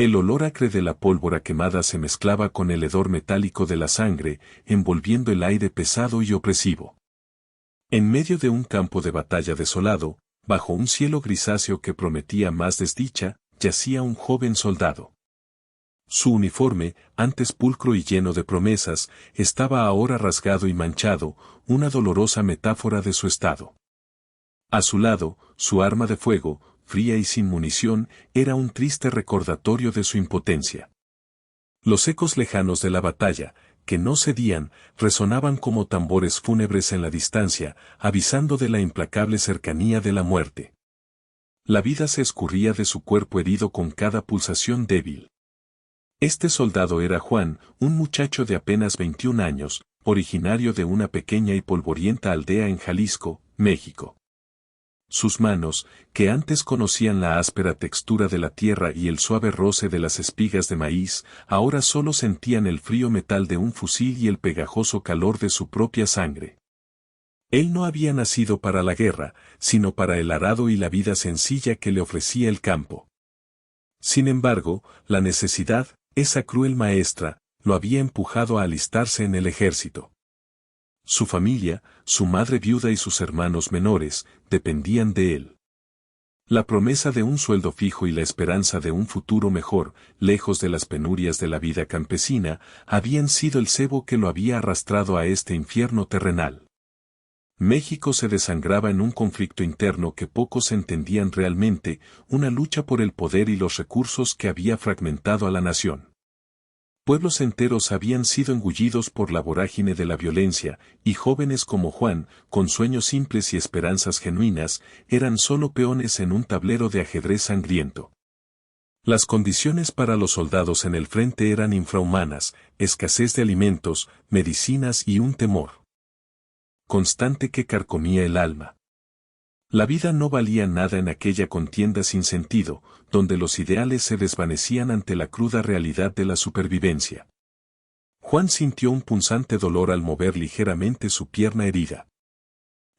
El olor acre de la pólvora quemada se mezclaba con el hedor metálico de la sangre, envolviendo el aire pesado y opresivo. En medio de un campo de batalla desolado, bajo un cielo grisáceo que prometía más desdicha, yacía un joven soldado. Su uniforme, antes pulcro y lleno de promesas, estaba ahora rasgado y manchado, una dolorosa metáfora de su estado. A su lado, su arma de fuego, fría y sin munición, era un triste recordatorio de su impotencia. Los ecos lejanos de la batalla, que no cedían, resonaban como tambores fúnebres en la distancia, avisando de la implacable cercanía de la muerte. La vida se escurría de su cuerpo herido con cada pulsación débil. Este soldado era Juan, un muchacho de apenas 21 años, originario de una pequeña y polvorienta aldea en Jalisco, México. Sus manos, que antes conocían la áspera textura de la tierra y el suave roce de las espigas de maíz, ahora solo sentían el frío metal de un fusil y el pegajoso calor de su propia sangre. Él no había nacido para la guerra, sino para el arado y la vida sencilla que le ofrecía el campo. Sin embargo, la necesidad, esa cruel maestra, lo había empujado a alistarse en el ejército. Su familia, su madre viuda y sus hermanos menores, dependían de él. La promesa de un sueldo fijo y la esperanza de un futuro mejor, lejos de las penurias de la vida campesina, habían sido el cebo que lo había arrastrado a este infierno terrenal. México se desangraba en un conflicto interno que pocos entendían realmente, una lucha por el poder y los recursos que había fragmentado a la nación. Pueblos enteros habían sido engullidos por la vorágine de la violencia, y jóvenes como Juan, con sueños simples y esperanzas genuinas, eran solo peones en un tablero de ajedrez sangriento. Las condiciones para los soldados en el frente eran infrahumanas, escasez de alimentos, medicinas y un temor constante que carcomía el alma. La vida no valía nada en aquella contienda sin sentido, donde los ideales se desvanecían ante la cruda realidad de la supervivencia. Juan sintió un punzante dolor al mover ligeramente su pierna herida.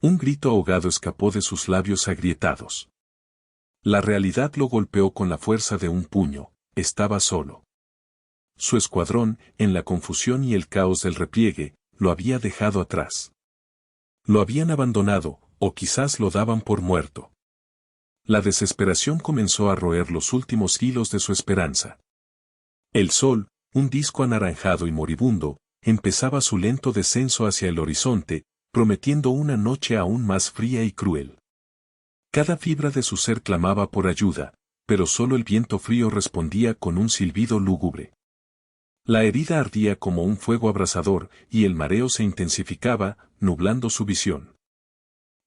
Un grito ahogado escapó de sus labios agrietados. La realidad lo golpeó con la fuerza de un puño, estaba solo. Su escuadrón, en la confusión y el caos del repliegue, lo había dejado atrás. Lo habían abandonado, o quizás lo daban por muerto. La desesperación comenzó a roer los últimos hilos de su esperanza. El sol, un disco anaranjado y moribundo, empezaba su lento descenso hacia el horizonte, prometiendo una noche aún más fría y cruel. Cada fibra de su ser clamaba por ayuda, pero solo el viento frío respondía con un silbido lúgubre. La herida ardía como un fuego abrasador, y el mareo se intensificaba, nublando su visión.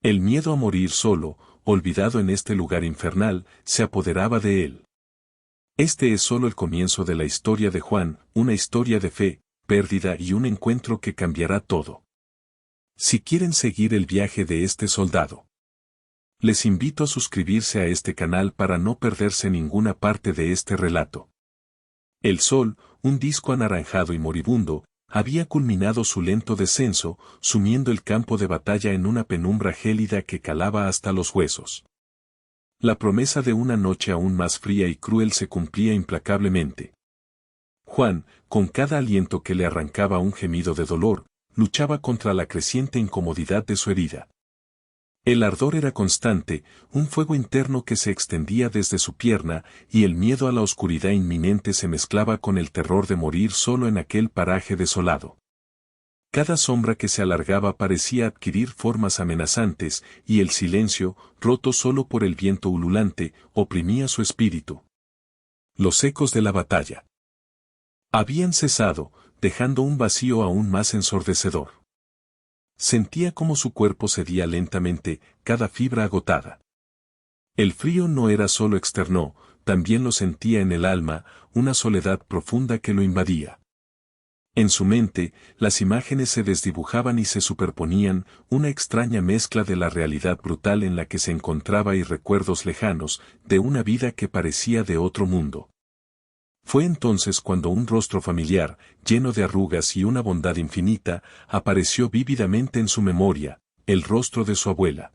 El miedo a morir solo, olvidado en este lugar infernal, se apoderaba de él. Este es solo el comienzo de la historia de Juan, una historia de fe, pérdida y un encuentro que cambiará todo. Si quieren seguir el viaje de este soldado, les invito a suscribirse a este canal para no perderse ninguna parte de este relato. El sol, un disco anaranjado y moribundo, había culminado su lento descenso, sumiendo el campo de batalla en una penumbra gélida que calaba hasta los huesos. La promesa de una noche aún más fría y cruel se cumplía implacablemente. Juan, con cada aliento que le arrancaba un gemido de dolor, luchaba contra la creciente incomodidad de su herida. El ardor era constante, un fuego interno que se extendía desde su pierna, y el miedo a la oscuridad inminente se mezclaba con el terror de morir solo en aquel paraje desolado. Cada sombra que se alargaba parecía adquirir formas amenazantes, y el silencio, roto solo por el viento ululante, oprimía su espíritu. Los ecos de la batalla habían cesado, dejando un vacío aún más ensordecedor. Sentía como su cuerpo cedía lentamente, cada fibra agotada. El frío no era solo externo, también lo sentía en el alma, una soledad profunda que lo invadía. En su mente, las imágenes se desdibujaban y se superponían, una extraña mezcla de la realidad brutal en la que se encontraba y recuerdos lejanos, de una vida que parecía de otro mundo. Fue entonces cuando un rostro familiar, lleno de arrugas y una bondad infinita, apareció vívidamente en su memoria, el rostro de su abuela.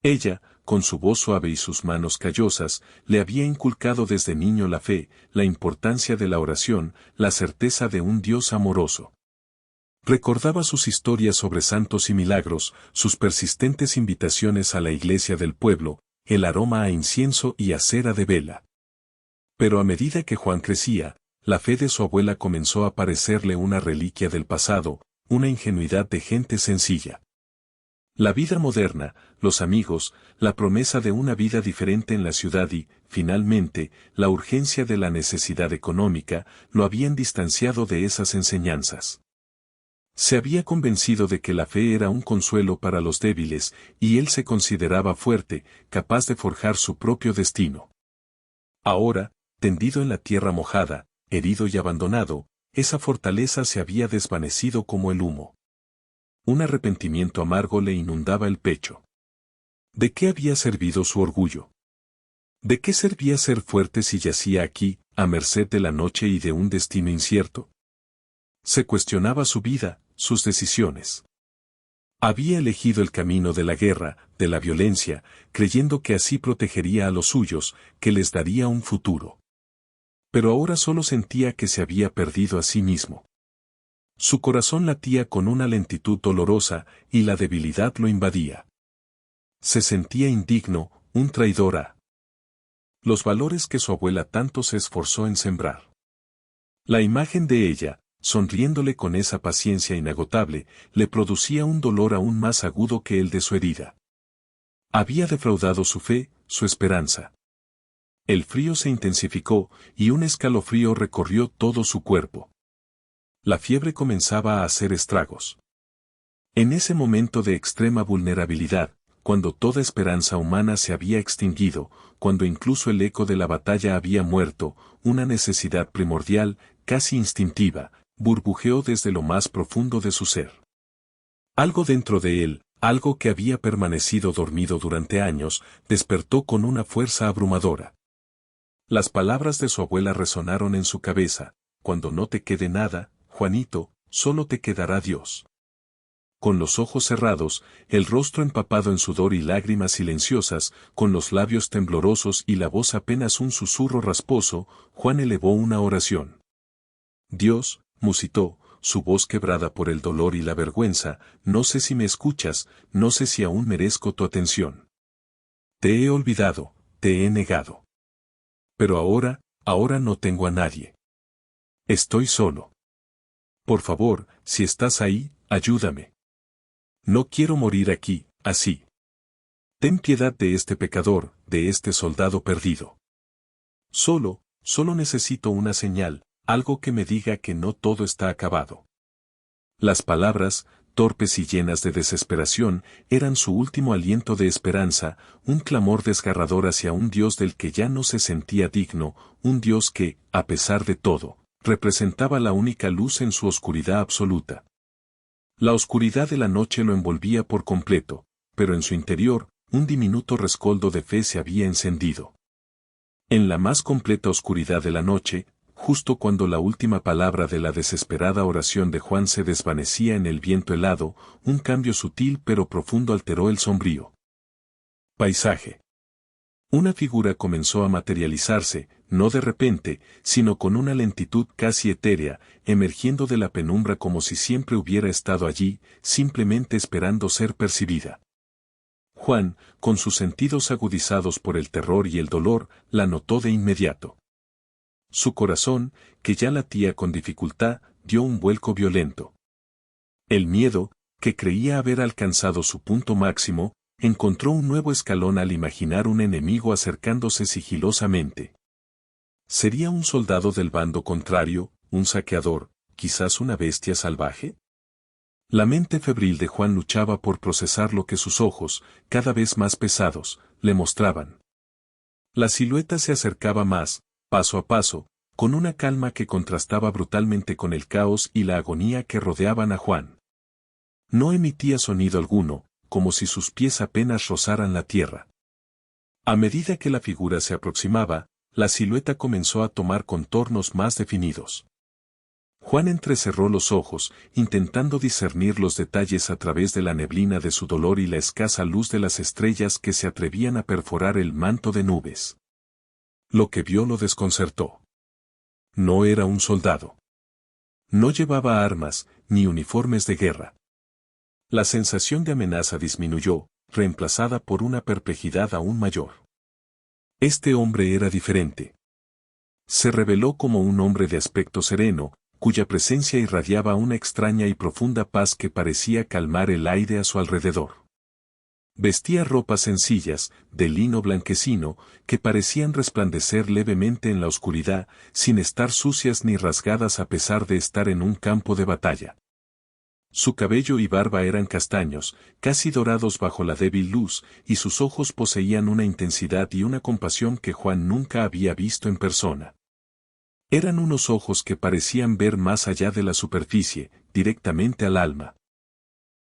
Ella, con su voz suave y sus manos callosas, le había inculcado desde niño la fe, la importancia de la oración, la certeza de un Dios amoroso. Recordaba sus historias sobre santos y milagros, sus persistentes invitaciones a la iglesia del pueblo, el aroma a incienso y a cera de vela. Pero a medida que Juan crecía, la fe de su abuela comenzó a parecerle una reliquia del pasado, una ingenuidad de gente sencilla. La vida moderna, los amigos, la promesa de una vida diferente en la ciudad y, finalmente, la urgencia de la necesidad económica, lo habían distanciado de esas enseñanzas. Se había convencido de que la fe era un consuelo para los débiles, y él se consideraba fuerte, capaz de forjar su propio destino. Ahora, tendido en la tierra mojada, herido y abandonado, esa fortaleza se había desvanecido como el humo. Un arrepentimiento amargo le inundaba el pecho. ¿De qué había servido su orgullo? ¿De qué servía ser fuerte si yacía aquí, a merced de la noche y de un destino incierto? Se cuestionaba su vida, sus decisiones. Había elegido el camino de la guerra, de la violencia, creyendo que así protegería a los suyos, que les daría un futuro. Pero ahora solo sentía que se había perdido a sí mismo. Su corazón latía con una lentitud dolorosa, y la debilidad lo invadía. Se sentía indigno, un traidor a los valores que su abuela tanto se esforzó en sembrar. La imagen de ella, sonriéndole con esa paciencia inagotable, le producía un dolor aún más agudo que el de su herida. Había defraudado su fe, su esperanza. El frío se intensificó, y un escalofrío recorrió todo su cuerpo. La fiebre comenzaba a hacer estragos. En ese momento de extrema vulnerabilidad, cuando toda esperanza humana se había extinguido, cuando incluso el eco de la batalla había muerto, una necesidad primordial, casi instintiva, burbujeó desde lo más profundo de su ser. Algo dentro de él, algo que había permanecido dormido durante años, despertó con una fuerza abrumadora. Las palabras de su abuela resonaron en su cabeza: cuando no te quede nada, Juanito, solo te quedará Dios. Con los ojos cerrados, el rostro empapado en sudor y lágrimas silenciosas, con los labios temblorosos y la voz apenas un susurro rasposo, Juan elevó una oración. Dios, musitó, su voz quebrada por el dolor y la vergüenza, no sé si me escuchas, no sé si aún merezco tu atención. Te he olvidado, te he negado. Pero ahora no tengo a nadie. Estoy solo. Por favor, si estás ahí, ayúdame. No quiero morir aquí, así. Ten piedad de este pecador, de este soldado perdido. Solo necesito una señal, algo que me diga que no todo está acabado. Las palabras, torpes y llenas de desesperación, eran su último aliento de esperanza, un clamor desgarrador hacia un Dios del que ya no se sentía digno, un Dios que, a pesar de todo, representaba la única luz en su oscuridad absoluta. La oscuridad de la noche lo envolvía por completo, pero en su interior, un diminuto rescoldo de fe se había encendido. En la más completa oscuridad de la noche, justo cuando la última palabra de la desesperada oración de Juan se desvanecía en el viento helado, un cambio sutil pero profundo alteró el sombrío paisaje. Una figura comenzó a materializarse, no de repente, sino con una lentitud casi etérea, emergiendo de la penumbra como si siempre hubiera estado allí, simplemente esperando ser percibida. Juan, con sus sentidos agudizados por el terror y el dolor, la notó de inmediato. Su corazón, que ya latía con dificultad, dio un vuelco violento. El miedo, que creía haber alcanzado su punto máximo, encontró un nuevo escalón al imaginar un enemigo acercándose sigilosamente. ¿Sería un soldado del bando contrario, un saqueador, quizás una bestia salvaje? La mente febril de Juan luchaba por procesar lo que sus ojos, cada vez más pesados, le mostraban. La silueta se acercaba más, paso a paso, con una calma que contrastaba brutalmente con el caos y la agonía que rodeaban a Juan. No emitía sonido alguno, como si sus pies apenas rozaran la tierra. A medida que la figura se aproximaba, la silueta comenzó a tomar contornos más definidos. Juan entrecerró los ojos, intentando discernir los detalles a través de la neblina de su dolor y la escasa luz de las estrellas que se atrevían a perforar el manto de nubes. Lo que vio lo desconcertó. No era un soldado. No llevaba armas, ni uniformes de guerra. La sensación de amenaza disminuyó, reemplazada por una perplejidad aún mayor. Este hombre era diferente. Se reveló como un hombre de aspecto sereno, cuya presencia irradiaba una extraña y profunda paz que parecía calmar el aire a su alrededor. Vestía ropas sencillas, de lino blanquecino, que parecían resplandecer levemente en la oscuridad, sin estar sucias ni rasgadas a pesar de estar en un campo de batalla. Su cabello y barba eran castaños, casi dorados bajo la débil luz, y sus ojos poseían una intensidad y una compasión que Juan nunca había visto en persona. Eran unos ojos que parecían ver más allá de la superficie, directamente al alma.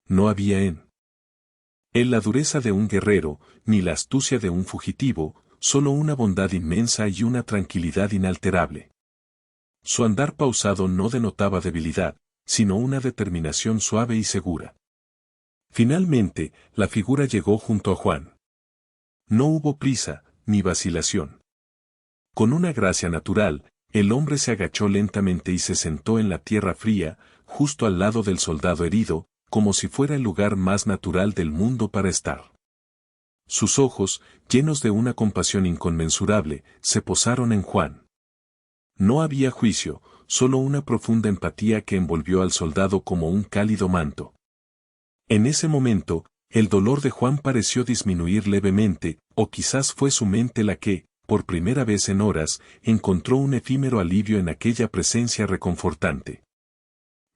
No había en él la dureza de un guerrero, ni la astucia de un fugitivo, solo una bondad inmensa y una tranquilidad inalterable. Su andar pausado no denotaba debilidad, sino una determinación suave y segura. Finalmente, la figura llegó junto a Juan. No hubo prisa, ni vacilación. Con una gracia natural, el hombre se agachó lentamente y se sentó en la tierra fría, justo al lado del soldado herido, como si fuera el lugar más natural del mundo para estar. Sus ojos, llenos de una compasión inconmensurable, se posaron en Juan. No había juicio, solo una profunda empatía que envolvió al soldado como un cálido manto. En ese momento, el dolor de Juan pareció disminuir levemente, o quizás fue su mente la que, por primera vez en horas, encontró un efímero alivio en aquella presencia reconfortante.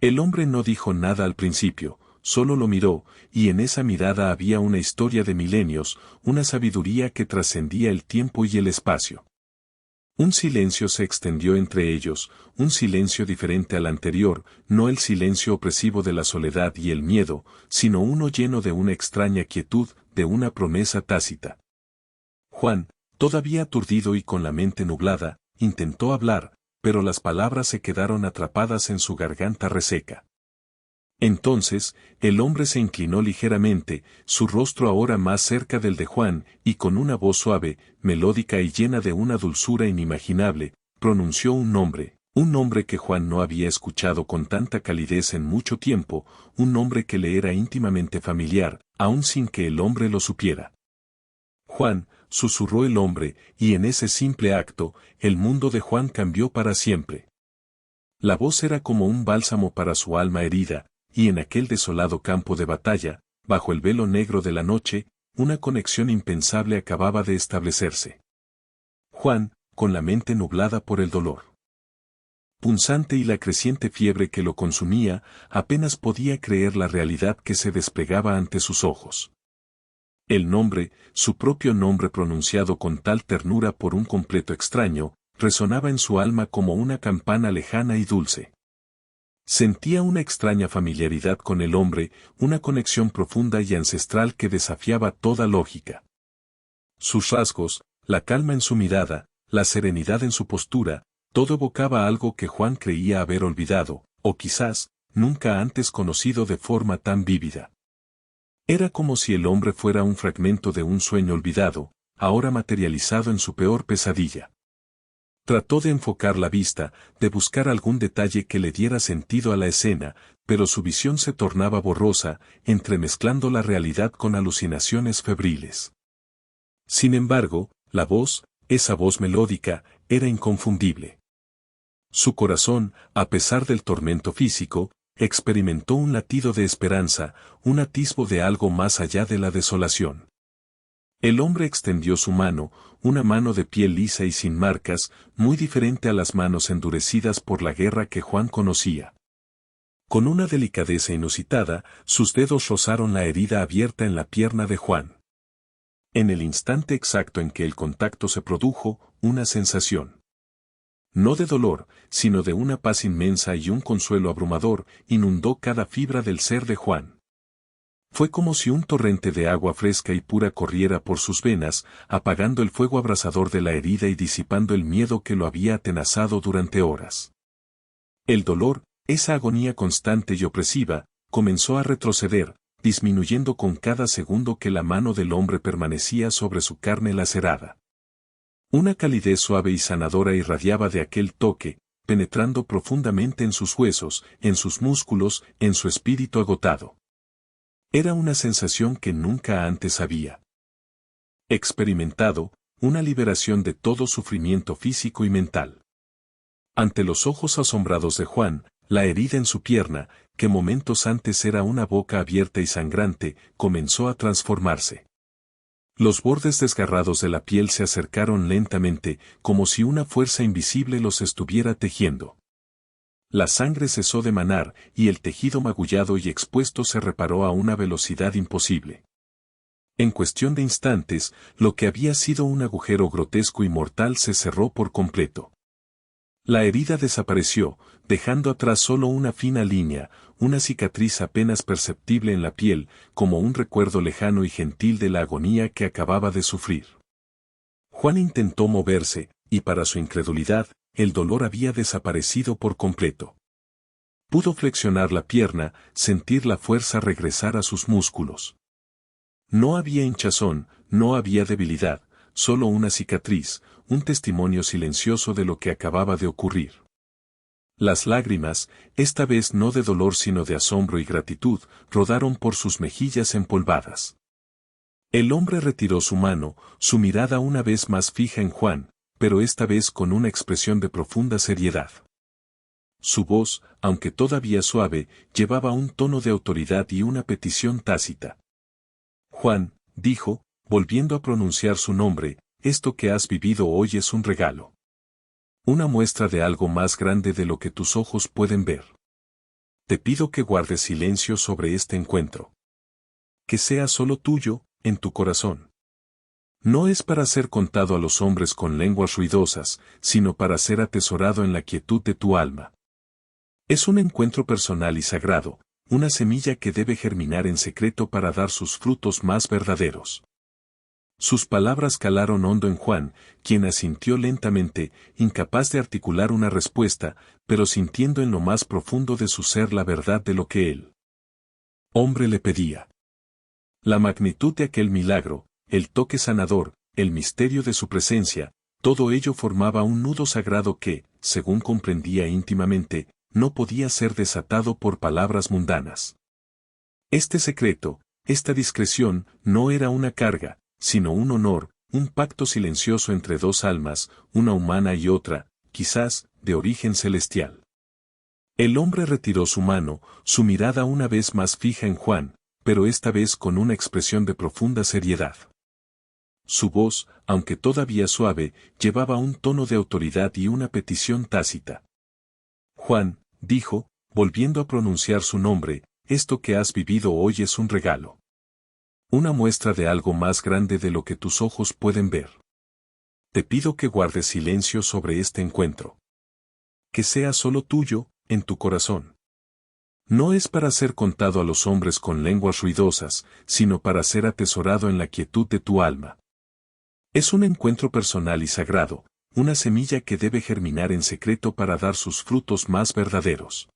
El hombre no dijo nada al principio, solo lo miró, y en esa mirada había una historia de milenios, una sabiduría que trascendía el tiempo y el espacio. Un silencio se extendió entre ellos, un silencio diferente al anterior, no el silencio opresivo de la soledad y el miedo, sino uno lleno de una extraña quietud, de una promesa tácita. Juan, todavía aturdido y con la mente nublada, intentó hablar, pero las palabras se quedaron atrapadas en su garganta reseca. Entonces, el hombre se inclinó ligeramente, su rostro ahora más cerca del de Juan, y con una voz suave, melódica y llena de una dulzura inimaginable, pronunció un nombre que Juan no había escuchado con tanta calidez en mucho tiempo, un nombre que le era íntimamente familiar, aun sin que el hombre lo supiera. Juan, susurró el hombre, y en ese simple acto, el mundo de Juan cambió para siempre. La voz era como un bálsamo para su alma herida, y en aquel desolado campo de batalla, bajo el velo negro de la noche, una conexión impensable acababa de establecerse. Juan, con la mente nublada por el dolor punzante y la creciente fiebre que lo consumía, apenas podía creer la realidad que se desplegaba ante sus ojos. El nombre, su propio nombre pronunciado con tal ternura por un completo extraño, resonaba en su alma como una campana lejana y dulce. Sentía una extraña familiaridad con el hombre, una conexión profunda y ancestral que desafiaba toda lógica. Sus rasgos, la calma en su mirada, la serenidad en su postura, todo evocaba algo que Juan creía haber olvidado, o quizás, nunca antes conocido de forma tan vívida. Era como si el hombre fuera un fragmento de un sueño olvidado, ahora materializado en su peor pesadilla. Trató de enfocar la vista, de buscar algún detalle que le diera sentido a la escena, pero su visión se tornaba borrosa, entremezclando la realidad con alucinaciones febriles. Sin embargo, la voz, esa voz melódica, era inconfundible. Su corazón, a pesar del tormento físico, experimentó un latido de esperanza, un atisbo de algo más allá de la desolación. El hombre extendió su mano, una mano de piel lisa y sin marcas, muy diferente a las manos endurecidas por la guerra que Juan conocía. Con una delicadeza inusitada, sus dedos rozaron la herida abierta en la pierna de Juan. En el instante exacto en que el contacto se produjo, una sensación, no de dolor, sino de una paz inmensa y un consuelo abrumador, inundó cada fibra del ser de Juan. Fue como si un torrente de agua fresca y pura corriera por sus venas, apagando el fuego abrasador de la herida y disipando el miedo que lo había atenazado durante horas. El dolor, Esa agonía constante y opresiva comenzó a retroceder, disminuyendo con cada segundo que la mano del hombre permanecía sobre su carne lacerada. Una calidez suave y sanadora irradiaba de aquel toque, penetrando profundamente en sus huesos, en sus músculos, en su espíritu agotado. Era una sensación que nunca antes había experimentado, una liberación de todo sufrimiento físico y mental. Ante los ojos asombrados de Juan, la herida en su pierna, que momentos antes era una boca abierta y sangrante, comenzó a transformarse. Los bordes desgarrados de la piel se acercaron lentamente, como si una fuerza invisible los estuviera tejiendo. La sangre cesó de manar, y el tejido magullado y expuesto se reparó a una velocidad imposible. En cuestión de instantes, lo que había sido un agujero grotesco y mortal se cerró por completo. La herida desapareció, dejando atrás solo una fina línea, una cicatriz apenas perceptible en la piel, como un recuerdo lejano y gentil de la agonía que acababa de sufrir. Juan intentó moverse, y para su incredulidad, el dolor había desaparecido por completo. Pudo flexionar la pierna, sentir la fuerza regresar a sus músculos. No había hinchazón, no había debilidad, solo una cicatriz, un testimonio silencioso de lo que acababa de ocurrir. Las lágrimas, esta vez no de dolor sino de asombro y gratitud, rodaron por sus mejillas empolvadas. El hombre retiró su mano, su mirada una vez más fija en Juan, pero esta vez con una expresión de profunda seriedad. Su voz, aunque todavía suave, llevaba un tono de autoridad y una petición tácita. Juan, dijo, volviendo a pronunciar su nombre, esto que has vivido hoy es un regalo. Una muestra de algo más grande de lo que tus ojos pueden ver. Te pido que guardes silencio sobre este encuentro. Que sea solo tuyo, en tu corazón. No es para ser contado a los hombres con lenguas ruidosas, sino para ser atesorado en la quietud de tu alma. Es un encuentro personal y sagrado, una semilla que debe germinar en secreto para dar sus frutos más verdaderos. Sus palabras calaron hondo en Juan, quien asintió lentamente, incapaz de articular una respuesta, pero sintiendo en lo más profundo de su ser la verdad de lo que él, hombre, le pedía. La magnitud de aquel milagro, el toque sanador, el misterio de su presencia, todo ello formaba un nudo sagrado que, según comprendía íntimamente, no podía ser desatado por palabras mundanas. Este secreto, esta discreción, no era una carga, sino un honor, un pacto silencioso entre dos almas, una humana y otra, quizás, de origen celestial. El hombre retiró su mano, su mirada una vez más fija en Juan, pero esta vez con una expresión de profunda seriedad. Su voz, aunque todavía suave, llevaba un tono de autoridad y una petición tácita. Juan, dijo, volviendo a pronunciar su nombre, esto que has vivido hoy es un regalo. Una muestra de algo más grande de lo que tus ojos pueden ver. Te pido que guardes silencio sobre este encuentro. Que sea solo tuyo, en tu corazón. No es para ser contado a los hombres con lenguas ruidosas, sino para ser atesorado en la quietud de tu alma. Es un encuentro personal y sagrado, una semilla que debe germinar en secreto para dar sus frutos más verdaderos.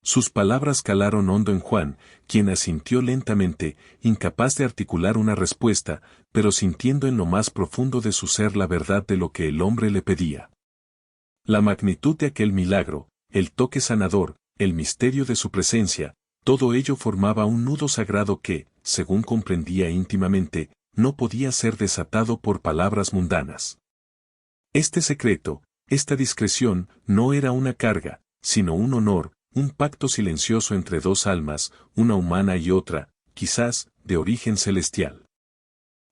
Sus palabras calaron hondo en Juan, quien asintió lentamente, incapaz de articular una respuesta, pero sintiendo en lo más profundo de su ser la verdad de lo que el hombre le pedía. La magnitud de aquel milagro, el toque sanador, el misterio de su presencia, todo ello formaba un nudo sagrado que, según comprendía íntimamente, no podía ser desatado por palabras mundanas. Este secreto, esta discreción, no era una carga, sino un honor, un pacto silencioso entre dos almas, una humana y otra, quizás, de origen celestial.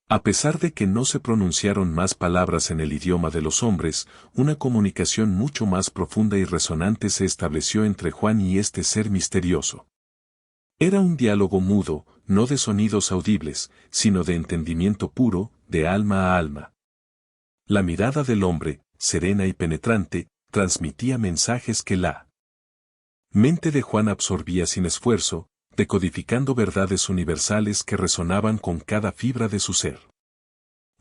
A pesar de que no se pronunciaron más palabras en el idioma de los hombres, una comunicación mucho más profunda y resonante se estableció entre Juan y este ser misterioso. Era un diálogo mudo, no de sonidos audibles, sino de entendimiento puro, de alma a alma. La mirada del hombre, serena y penetrante, transmitía mensajes que la mente de Juan absorbía sin esfuerzo, decodificando verdades universales que resonaban con cada fibra de su ser.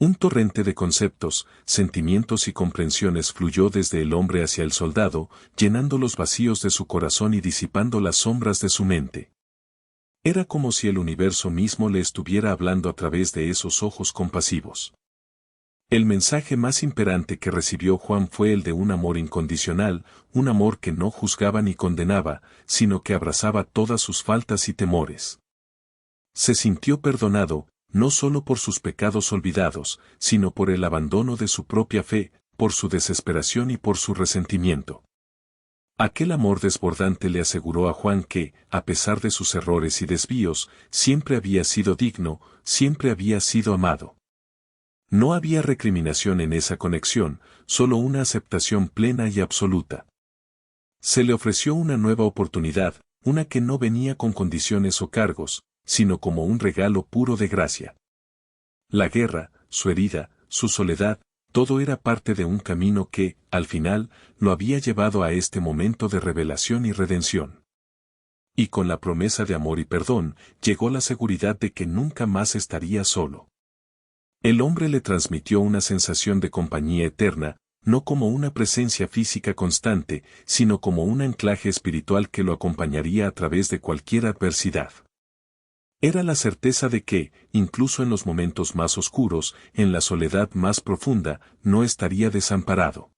Un torrente de conceptos, sentimientos y comprensiones fluyó desde el hombre hacia el soldado, llenando los vacíos de su corazón y disipando las sombras de su mente. Era como si el universo mismo le estuviera hablando a través de esos ojos compasivos. El mensaje más imperante que recibió Juan fue el de un amor incondicional, un amor que no juzgaba ni condenaba, sino que abrazaba todas sus faltas y temores. Se sintió perdonado, no solo por sus pecados olvidados, sino por el abandono de su propia fe, por su desesperación y por su resentimiento. Aquel amor desbordante le aseguró a Juan que, a pesar de sus errores y desvíos, siempre había sido digno, siempre había sido amado. No había recriminación en esa conexión, solo una aceptación plena y absoluta. Se le ofreció una nueva oportunidad, una que no venía con condiciones o cargos, sino como un regalo puro de gracia. La guerra, su herida, su soledad, todo era parte de un camino que, al final, lo había llevado a este momento de revelación y redención. Y con la promesa de amor y perdón, llegó la seguridad de que nunca más estaría solo. El hombre le transmitió una sensación de compañía eterna, no como una presencia física constante, sino como un anclaje espiritual que lo acompañaría a través de cualquier adversidad. Era la certeza de que, incluso en los momentos más oscuros, en la soledad más profunda, no estaría desamparado.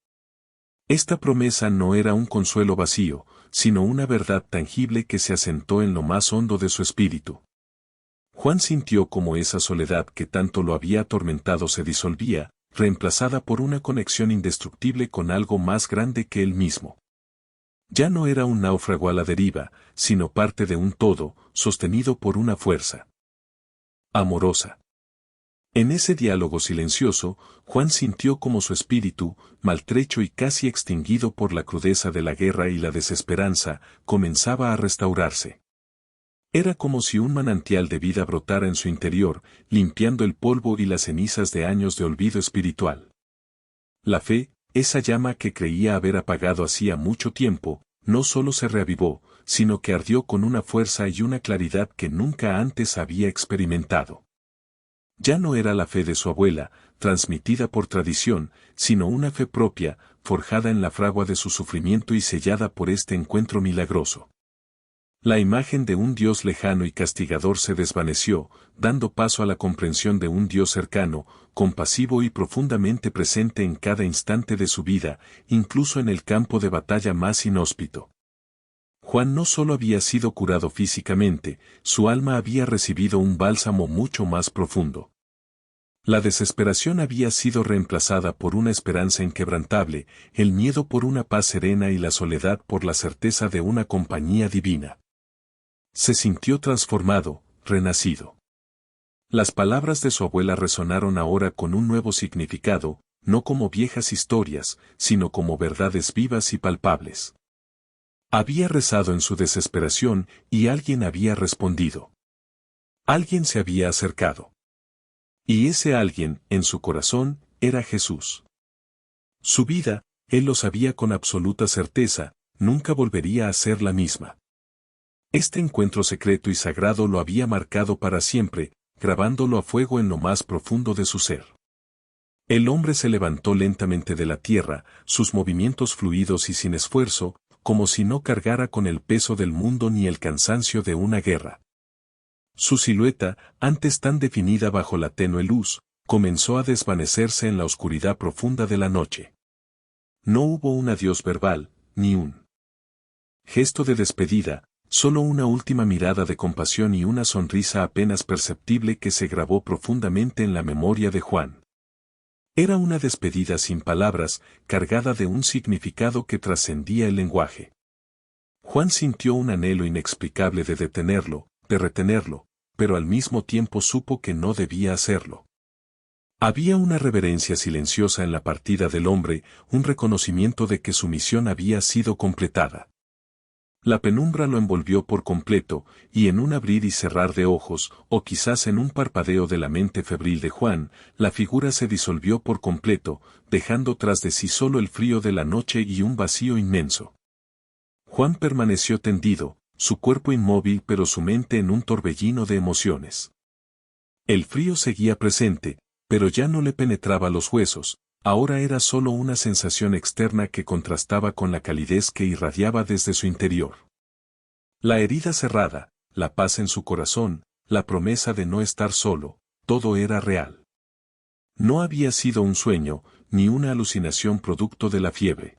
Esta promesa no era un consuelo vacío, sino una verdad tangible que se asentó en lo más hondo de su espíritu. Juan sintió como esa soledad que tanto lo había atormentado se disolvía, reemplazada por una conexión indestructible con algo más grande que él mismo. Ya no era un náufrago a la deriva, sino parte de un todo, sostenido por una fuerza amorosa. En ese diálogo silencioso, Juan sintió como su espíritu, maltrecho y casi extinguido por la crudeza de la guerra y la desesperanza, comenzaba a restaurarse. Era como si un manantial de vida brotara en su interior, limpiando el polvo y las cenizas de años de olvido espiritual. La fe, esa llama que creía haber apagado hacía mucho tiempo, no solo se reavivó, sino que ardió con una fuerza y una claridad que nunca antes había experimentado. Ya no era la fe de su abuela, transmitida por tradición, sino una fe propia, forjada en la fragua de su sufrimiento y sellada por este encuentro milagroso. La imagen de un Dios lejano y castigador se desvaneció, dando paso a la comprensión de un Dios cercano, compasivo y profundamente presente en cada instante de su vida, incluso en el campo de batalla más inhóspito. Juan no solo había sido curado físicamente, su alma había recibido un bálsamo mucho más profundo. La desesperación había sido reemplazada por una esperanza inquebrantable, el miedo por una paz serena y la soledad por la certeza de una compañía divina. Se sintió transformado, renacido. Las palabras de su abuela resonaron ahora con un nuevo significado, no como viejas historias, sino como verdades vivas y palpables. Había rezado en su desesperación y alguien había respondido. Alguien se había acercado. Y ese alguien, en su corazón, era Jesús. Su vida, él lo sabía con absoluta certeza, nunca volvería a ser la misma. Este encuentro secreto y sagrado lo había marcado para siempre, grabándolo a fuego en lo más profundo de su ser. El hombre se levantó lentamente de la tierra, sus movimientos fluidos y sin esfuerzo, como si no cargara con el peso del mundo ni el cansancio de una guerra. Su silueta, antes tan definida bajo la tenue luz, comenzó a desvanecerse en la oscuridad profunda de la noche. No hubo un adiós verbal, ni un gesto de despedida, solo una última mirada de compasión y una sonrisa apenas perceptible que se grabó profundamente en la memoria de Juan. Era una despedida sin palabras, cargada de un significado que trascendía el lenguaje. Juan sintió un anhelo inexplicable de detenerlo, de retenerlo, pero al mismo tiempo supo que no debía hacerlo. Había una reverencia silenciosa en la partida del hombre, un reconocimiento de que su misión había sido completada. La penumbra lo envolvió por completo, y en un abrir y cerrar de ojos, o quizás en un parpadeo de la mente febril de Juan, la figura se disolvió por completo, dejando tras de sí solo el frío de la noche y un vacío inmenso. Juan permaneció tendido, su cuerpo inmóvil pero su mente en un torbellino de emociones. El frío seguía presente, pero ya no le penetraba los huesos, ahora era solo una sensación externa que contrastaba con la calidez que irradiaba desde su interior. La herida cerrada, la paz en su corazón, la promesa de no estar solo, todo era real. No había sido un sueño, ni una alucinación producto de la fiebre.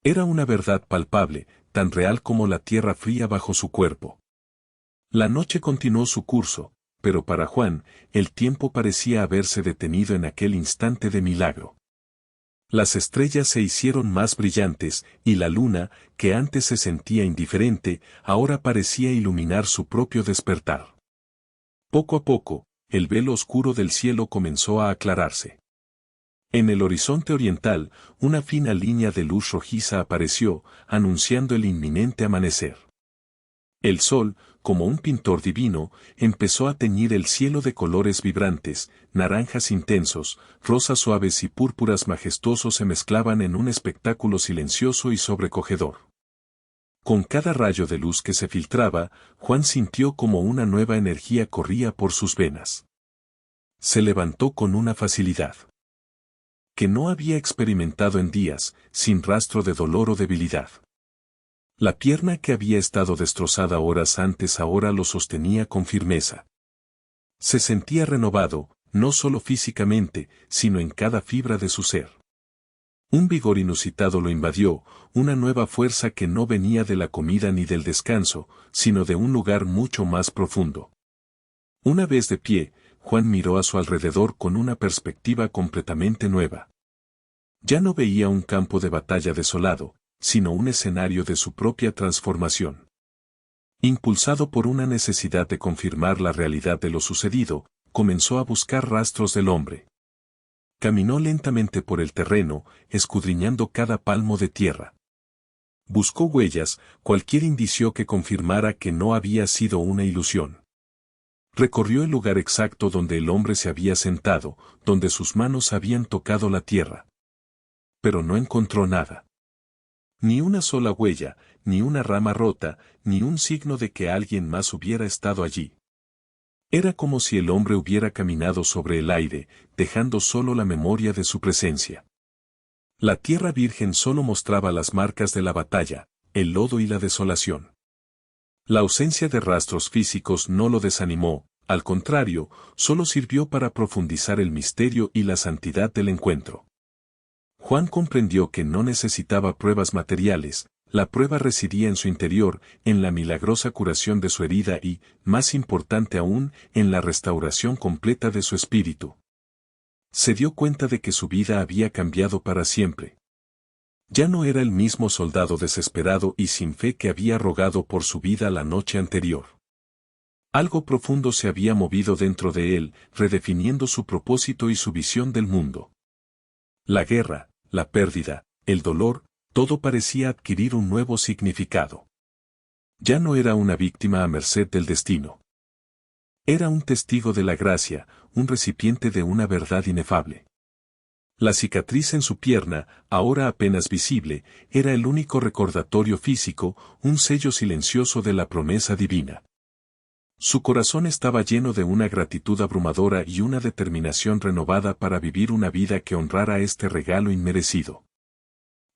Era una verdad palpable, tan real como la tierra fría bajo su cuerpo. La noche continuó su curso, pero para Juan, el tiempo parecía haberse detenido en aquel instante de milagro. Las estrellas se hicieron más brillantes, y la luna, que antes se sentía indiferente, ahora parecía iluminar su propio despertar. Poco a poco, el velo oscuro del cielo comenzó a aclararse. En el horizonte oriental, una fina línea de luz rojiza apareció, anunciando el inminente amanecer. El sol, como un pintor divino, empezó a teñir el cielo de colores vibrantes, naranjas intensos, rosas suaves y púrpuras majestuosos se mezclaban en un espectáculo silencioso y sobrecogedor. Con cada rayo de luz que se filtraba, Juan sintió como una nueva energía corría por sus venas. Se levantó con una facilidad que no había experimentado en días, sin rastro de dolor o debilidad. La pierna que había estado destrozada horas antes ahora lo sostenía con firmeza. Se sentía renovado, no solo físicamente, sino en cada fibra de su ser. Un vigor inusitado lo invadió, una nueva fuerza que no venía de la comida ni del descanso, sino de un lugar mucho más profundo. Una vez de pie, Juan miró a su alrededor con una perspectiva completamente nueva. Ya no veía un campo de batalla desolado, sino un escenario de su propia transformación. Impulsado por una necesidad de confirmar la realidad de lo sucedido, comenzó a buscar rastros del hombre. Caminó lentamente por el terreno, escudriñando cada palmo de tierra. Buscó huellas, cualquier indicio que confirmara que no había sido una ilusión. Recorrió el lugar exacto donde el hombre se había sentado, donde sus manos habían tocado la tierra. Pero no encontró nada. Ni una sola huella, ni una rama rota, ni un signo de que alguien más hubiera estado allí. Era como si el hombre hubiera caminado sobre el aire, dejando solo la memoria de su presencia. La tierra virgen solo mostraba las marcas de la batalla, el lodo y la desolación. La ausencia de rastros físicos no lo desanimó, al contrario, solo sirvió para profundizar el misterio y la santidad del encuentro. Juan comprendió que no necesitaba pruebas materiales, la prueba residía en su interior, en la milagrosa curación de su herida y, más importante aún, en la restauración completa de su espíritu. Se dio cuenta de que su vida había cambiado para siempre. Ya no era el mismo soldado desesperado y sin fe que había rogado por su vida la noche anterior. Algo profundo se había movido dentro de él, redefiniendo su propósito y su visión del mundo. La guerra, la pérdida, el dolor, todo parecía adquirir un nuevo significado. Ya no era una víctima a merced del destino. Era un testigo de la gracia, un recipiente de una verdad inefable. La cicatriz en su pierna, ahora apenas visible, era el único recordatorio físico, un sello silencioso de la promesa divina. Su corazón estaba lleno de una gratitud abrumadora y una determinación renovada para vivir una vida que honrara este regalo inmerecido.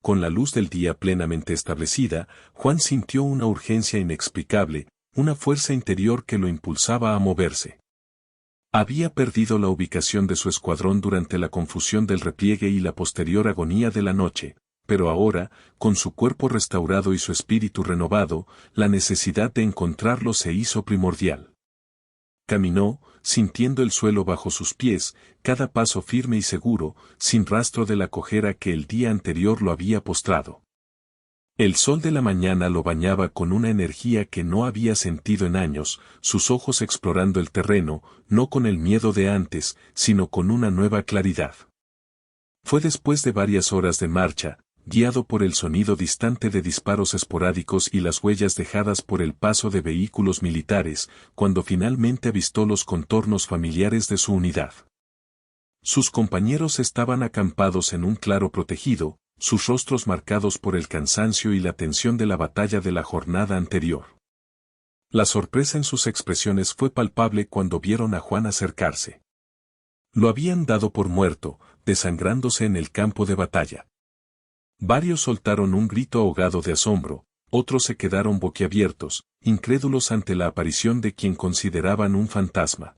Con la luz del día plenamente establecida, Juan sintió una urgencia inexplicable, una fuerza interior que lo impulsaba a moverse. Había perdido la ubicación de su escuadrón durante la confusión del repliegue y la posterior agonía de la noche, pero ahora, con su cuerpo restaurado y su espíritu renovado, la necesidad de encontrarlo se hizo primordial. Caminó, sintiendo el suelo bajo sus pies, cada paso firme y seguro, sin rastro de la cojera que el día anterior lo había postrado. El sol de la mañana lo bañaba con una energía que no había sentido en años, sus ojos explorando el terreno, no con el miedo de antes, sino con una nueva claridad. Fue después de varias horas de marcha, guiado por el sonido distante de disparos esporádicos y las huellas dejadas por el paso de vehículos militares, cuando finalmente avistó los contornos familiares de su unidad. Sus compañeros estaban acampados en un claro protegido, sus rostros marcados por el cansancio y la tensión de la batalla de la jornada anterior. La sorpresa en sus expresiones fue palpable cuando vieron a Juan acercarse. Lo habían dado por muerto, desangrándose en el campo de batalla. Varios soltaron un grito ahogado de asombro, otros se quedaron boquiabiertos, incrédulos ante la aparición de quien consideraban un fantasma.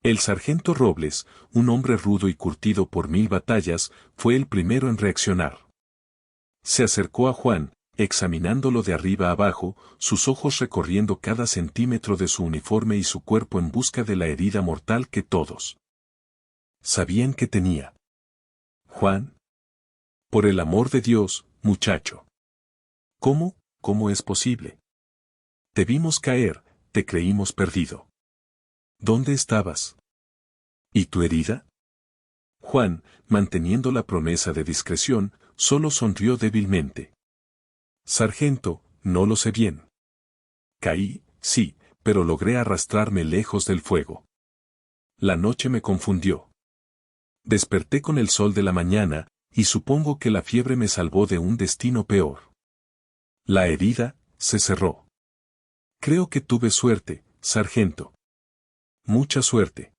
El sargento Robles, un hombre rudo y curtido por 1000 batallas, fue el primero en reaccionar. Se acercó a Juan, examinándolo de arriba a abajo, sus ojos recorriendo cada centímetro de su uniforme y su cuerpo en busca de la herida mortal que todos sabían que tenía. Juan. Por el amor de Dios, muchacho. ¿Cómo es posible? Te vimos caer, te creímos perdido. ¿Dónde estabas? ¿Y tu herida? Juan, manteniendo la promesa de discreción, solo sonrió débilmente. Sargento, no lo sé bien. Caí, sí, pero logré arrastrarme lejos del fuego. La noche me confundió. Desperté con el sol de la mañana, y supongo que la fiebre me salvó de un destino peor. La herida se cerró. Creo que tuve suerte, sargento. Mucha suerte.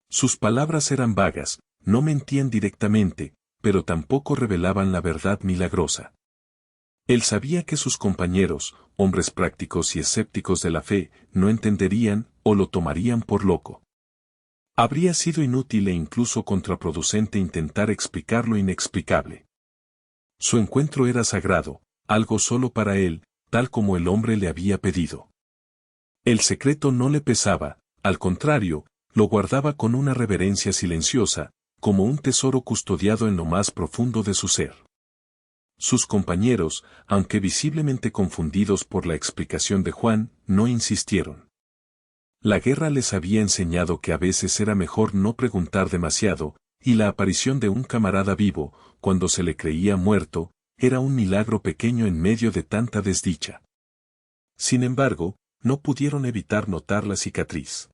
Sus palabras eran vagas, no mentían directamente, pero tampoco revelaban la verdad milagrosa. Él sabía que sus compañeros, hombres prácticos y escépticos de la fe, no entenderían o lo tomarían por loco. Habría sido inútil e incluso contraproducente intentar explicar lo inexplicable. Su encuentro era sagrado, algo solo para él, tal como el hombre le había pedido. El secreto no le pesaba, al contrario, lo guardaba con una reverencia silenciosa, como un tesoro custodiado en lo más profundo de su ser. Sus compañeros, aunque visiblemente confundidos por la explicación de Juan, no insistieron. La guerra les había enseñado que a veces era mejor no preguntar demasiado, y la aparición de un camarada vivo, cuando se le creía muerto, era un milagro pequeño en medio de tanta desdicha. Sin embargo, no pudieron evitar notar la cicatriz.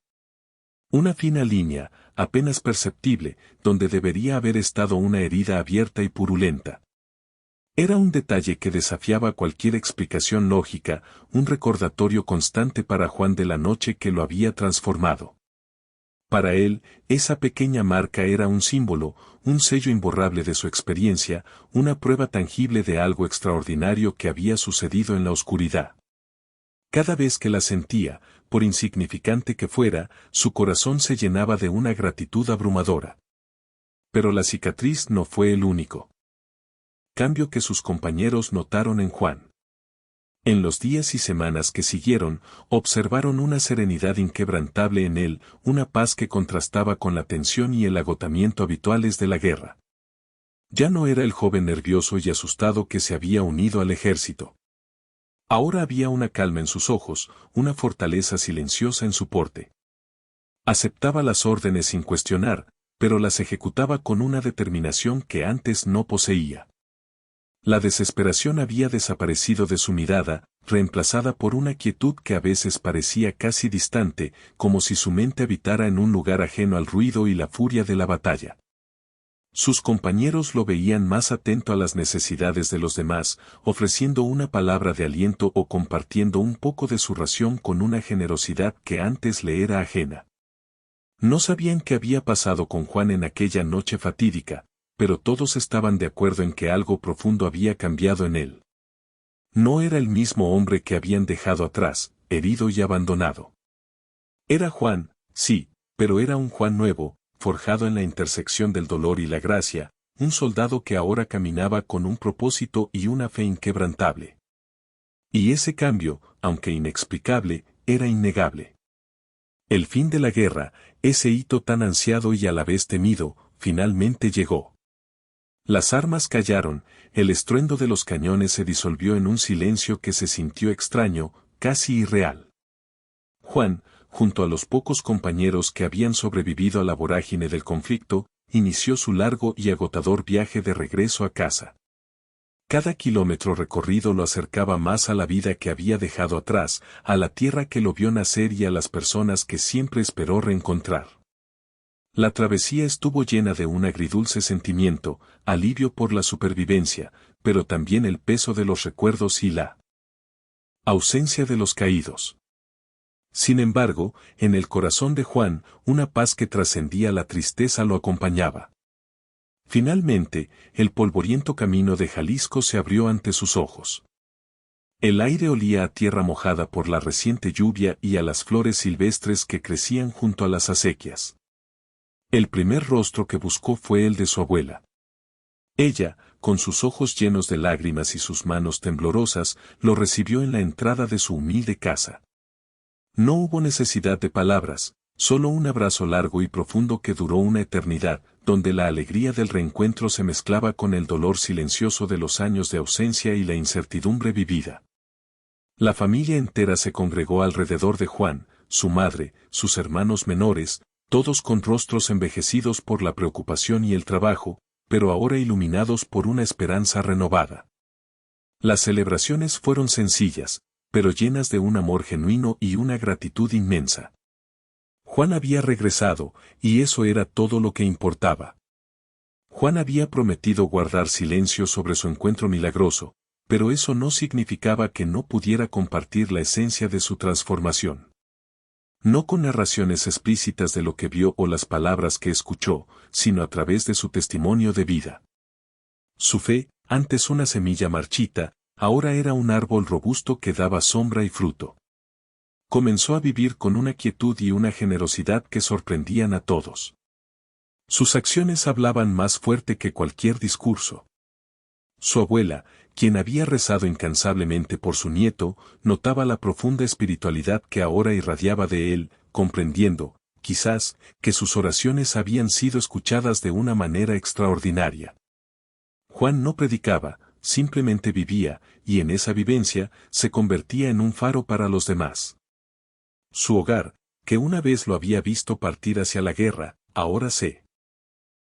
Una fina línea, apenas perceptible, donde debería haber estado una herida abierta y purulenta. Era un detalle que desafiaba cualquier explicación lógica, un recordatorio constante para Juan de la noche que lo había transformado. Para él, esa pequeña marca era un símbolo, un sello imborrable de su experiencia, una prueba tangible de algo extraordinario que había sucedido en la oscuridad. Cada vez que la sentía, por insignificante que fuera, su corazón se llenaba de una gratitud abrumadora. Pero la cicatriz no fue el único cambio que sus compañeros notaron en Juan. En los días y semanas que siguieron, observaron una serenidad inquebrantable en él, una paz que contrastaba con la tensión y el agotamiento habituales de la guerra. Ya no era el joven nervioso y asustado que se había unido al ejército. Ahora había una calma en sus ojos, una fortaleza silenciosa en su porte. Aceptaba las órdenes sin cuestionar, pero las ejecutaba con una determinación que antes no poseía. La desesperación había desaparecido de su mirada, reemplazada por una quietud que a veces parecía casi distante, como si su mente habitara en un lugar ajeno al ruido y la furia de la batalla. Sus compañeros lo veían más atento a las necesidades de los demás, ofreciendo una palabra de aliento o compartiendo un poco de su ración con una generosidad que antes le era ajena. No sabían qué había pasado con Juan en aquella noche fatídica, pero todos estaban de acuerdo en que algo profundo había cambiado en él. No era el mismo hombre que habían dejado atrás, herido y abandonado. Era Juan, sí, pero era un Juan nuevo, forjado en la intersección del dolor y la gracia, un soldado que ahora caminaba con un propósito y una fe inquebrantable. Y ese cambio, aunque inexplicable, era innegable. El fin de la guerra, ese hito tan ansiado y a la vez temido, finalmente llegó. Las armas callaron, el estruendo de los cañones se disolvió en un silencio que se sintió extraño, casi irreal. Juan, junto a los pocos compañeros que habían sobrevivido a la vorágine del conflicto, inició su largo y agotador viaje de regreso a casa. Cada kilómetro recorrido lo acercaba más a la vida que había dejado atrás, a la tierra que lo vio nacer y a las personas que siempre esperó reencontrar. La travesía estuvo llena de un agridulce sentimiento, alivio por la supervivencia, pero también el peso de los recuerdos y la ausencia de los caídos. Sin embargo, en el corazón de Juan, una paz que trascendía la tristeza lo acompañaba. Finalmente, el polvoriento camino de Jalisco se abrió ante sus ojos. El aire olía a tierra mojada por la reciente lluvia y a las flores silvestres que crecían junto a las acequias. El primer rostro que buscó fue el de su abuela. Ella, con sus ojos llenos de lágrimas y sus manos temblorosas, lo recibió en la entrada de su humilde casa. No hubo necesidad de palabras, solo un abrazo largo y profundo que duró una eternidad, donde la alegría del reencuentro se mezclaba con el dolor silencioso de los años de ausencia y la incertidumbre vivida. La familia entera se congregó alrededor de Juan, su madre, sus hermanos menores, todos con rostros envejecidos por la preocupación y el trabajo, pero ahora iluminados por una esperanza renovada. Las celebraciones fueron sencillas, pero llenas de un amor genuino y una gratitud inmensa. Juan había regresado, y eso era todo lo que importaba. Juan había prometido guardar silencio sobre su encuentro milagroso, pero eso no significaba que no pudiera compartir la esencia de su transformación. No con narraciones explícitas de lo que vio o las palabras que escuchó, sino a través de su testimonio de vida. Su fe, antes una semilla marchita, ahora era un árbol robusto que daba sombra y fruto. Comenzó a vivir con una quietud y una generosidad que sorprendían a todos. Sus acciones hablaban más fuerte que cualquier discurso. Su abuela, quien había rezado incansablemente por su nieto, notaba la profunda espiritualidad que ahora irradiaba de él, comprendiendo, quizás, que sus oraciones habían sido escuchadas de una manera extraordinaria. Juan no predicaba, simplemente vivía, y en esa vivencia, se convertía en un faro para los demás. Su hogar, que una vez lo había visto partir hacia la guerra, ahora se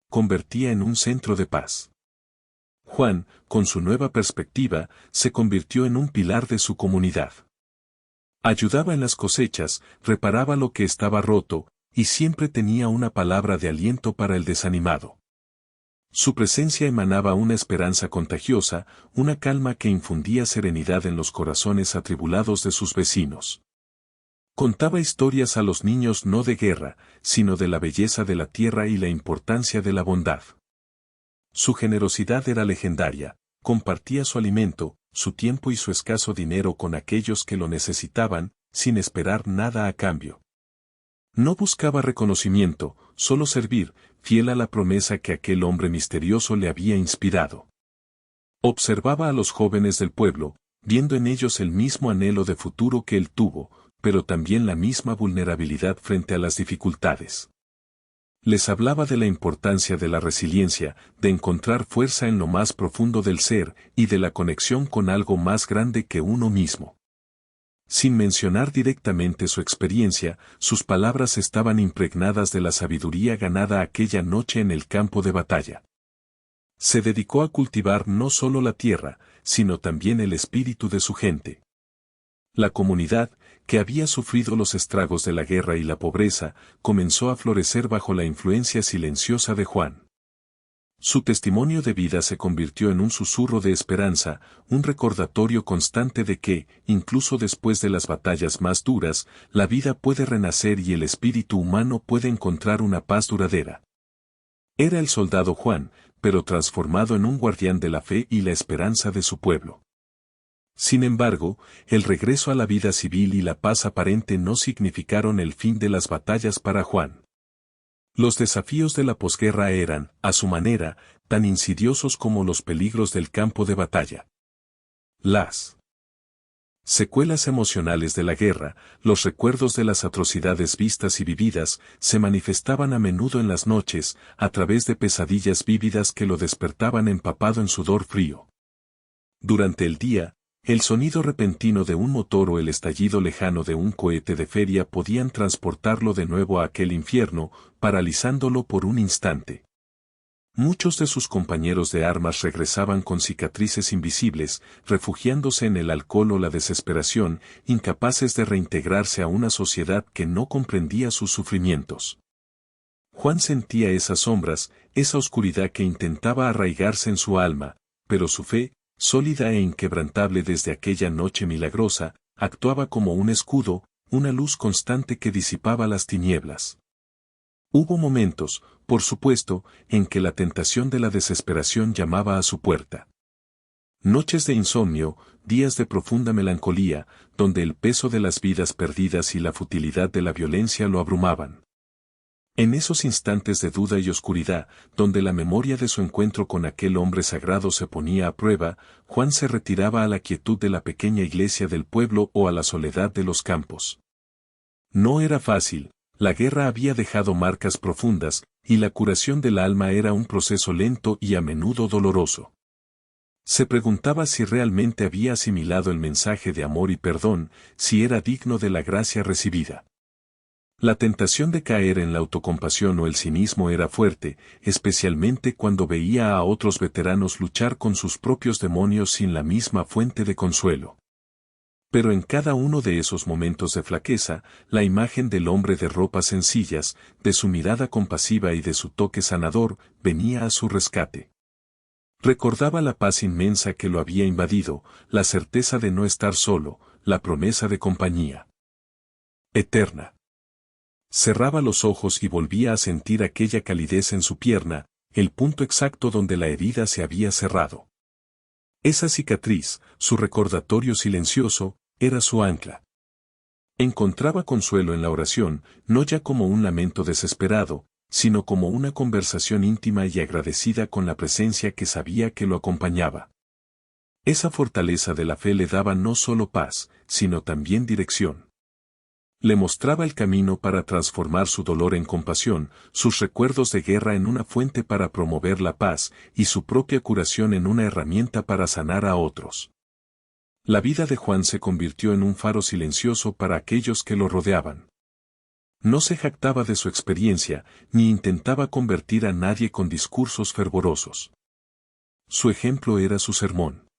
convertía en un centro de paz. Juan, con su nueva perspectiva, se convirtió en un pilar de su comunidad. Ayudaba en las cosechas, reparaba lo que estaba roto, y siempre tenía una palabra de aliento para el desanimado. Su presencia emanaba una esperanza contagiosa, una calma que infundía serenidad en los corazones atribulados de sus vecinos. Contaba historias a los niños no de guerra, sino de la belleza de la tierra y la importancia de la bondad. Su generosidad era legendaria, compartía su alimento, su tiempo y su escaso dinero con aquellos que lo necesitaban, sin esperar nada a cambio. No buscaba reconocimiento, solo servir, fiel a la promesa que aquel hombre misterioso le había inspirado. Observaba a los jóvenes del pueblo, viendo en ellos el mismo anhelo de futuro que él tuvo, pero también la misma vulnerabilidad frente a las dificultades. Les hablaba de la importancia de la resiliencia, de encontrar fuerza en lo más profundo del ser y de la conexión con algo más grande que uno mismo. Sin mencionar directamente su experiencia, sus palabras estaban impregnadas de la sabiduría ganada aquella noche en el campo de batalla. Se dedicó a cultivar no solo la tierra, sino también el espíritu de su gente. La comunidad, que había sufrido los estragos de la guerra y la pobreza, comenzó a florecer bajo la influencia silenciosa de Juan. Su testimonio de vida se convirtió en un susurro de esperanza, un recordatorio constante de que, incluso después de las batallas más duras, la vida puede renacer y el espíritu humano puede encontrar una paz duradera. Era el soldado Juan, pero transformado en un guardián de la fe y la esperanza de su pueblo. Sin embargo, el regreso a la vida civil y la paz aparente no significaron el fin de las batallas para Juan. Los desafíos de la posguerra eran, a su manera, tan insidiosos como los peligros del campo de batalla. Las secuelas emocionales de la guerra, los recuerdos de las atrocidades vistas y vividas, se manifestaban a menudo en las noches, a través de pesadillas vívidas que lo despertaban empapado en sudor frío. Durante el día, el sonido repentino de un motor o el estallido lejano de un cohete de feria podían transportarlo de nuevo a aquel infierno, paralizándolo por un instante. Muchos de sus compañeros de armas regresaban con cicatrices invisibles, refugiándose en el alcohol o la desesperación, incapaces de reintegrarse a una sociedad que no comprendía sus sufrimientos. Juan sentía esas sombras, esa oscuridad que intentaba arraigarse en su alma, pero su fe, sólida e inquebrantable desde aquella noche milagrosa, actuaba como un escudo, una luz constante que disipaba las tinieblas. Hubo momentos, por supuesto, en que la tentación de la desesperación llamaba a su puerta. Noches de insomnio, días de profunda melancolía, donde el peso de las vidas perdidas y la futilidad de la violencia lo abrumaban. En esos instantes de duda y oscuridad, donde la memoria de su encuentro con aquel hombre sagrado se ponía a prueba, Juan se retiraba a la quietud de la pequeña iglesia del pueblo o a la soledad de los campos. No era fácil, la guerra había dejado marcas profundas, y la curación del alma era un proceso lento y a menudo doloroso. Se preguntaba si realmente había asimilado el mensaje de amor y perdón, si era digno de la gracia recibida. La tentación de caer en la autocompasión o el cinismo era fuerte, especialmente cuando veía a otros veteranos luchar con sus propios demonios sin la misma fuente de consuelo. Pero en cada uno de esos momentos de flaqueza, la imagen del hombre de ropas sencillas, de su mirada compasiva y de su toque sanador, venía a su rescate. Recordaba la paz inmensa que lo había invadido, la certeza de no estar solo, la promesa de compañía eterna. Cerraba los ojos y volvía a sentir aquella calidez en su pierna, el punto exacto donde la herida se había cerrado. Esa cicatriz, su recordatorio silencioso, era su ancla. Encontraba consuelo en la oración, no ya como un lamento desesperado, sino como una conversación íntima y agradecida con la presencia que sabía que lo acompañaba. Esa fortaleza de la fe le daba no solo paz, sino también dirección. Le mostraba el camino para transformar su dolor en compasión, sus recuerdos de guerra en una fuente para promover la paz, y su propia curación en una herramienta para sanar a otros. La vida de Juan se convirtió en un faro silencioso para aquellos que lo rodeaban. No se jactaba de su experiencia, ni intentaba convertir a nadie con discursos fervorosos. Su ejemplo era su sermón.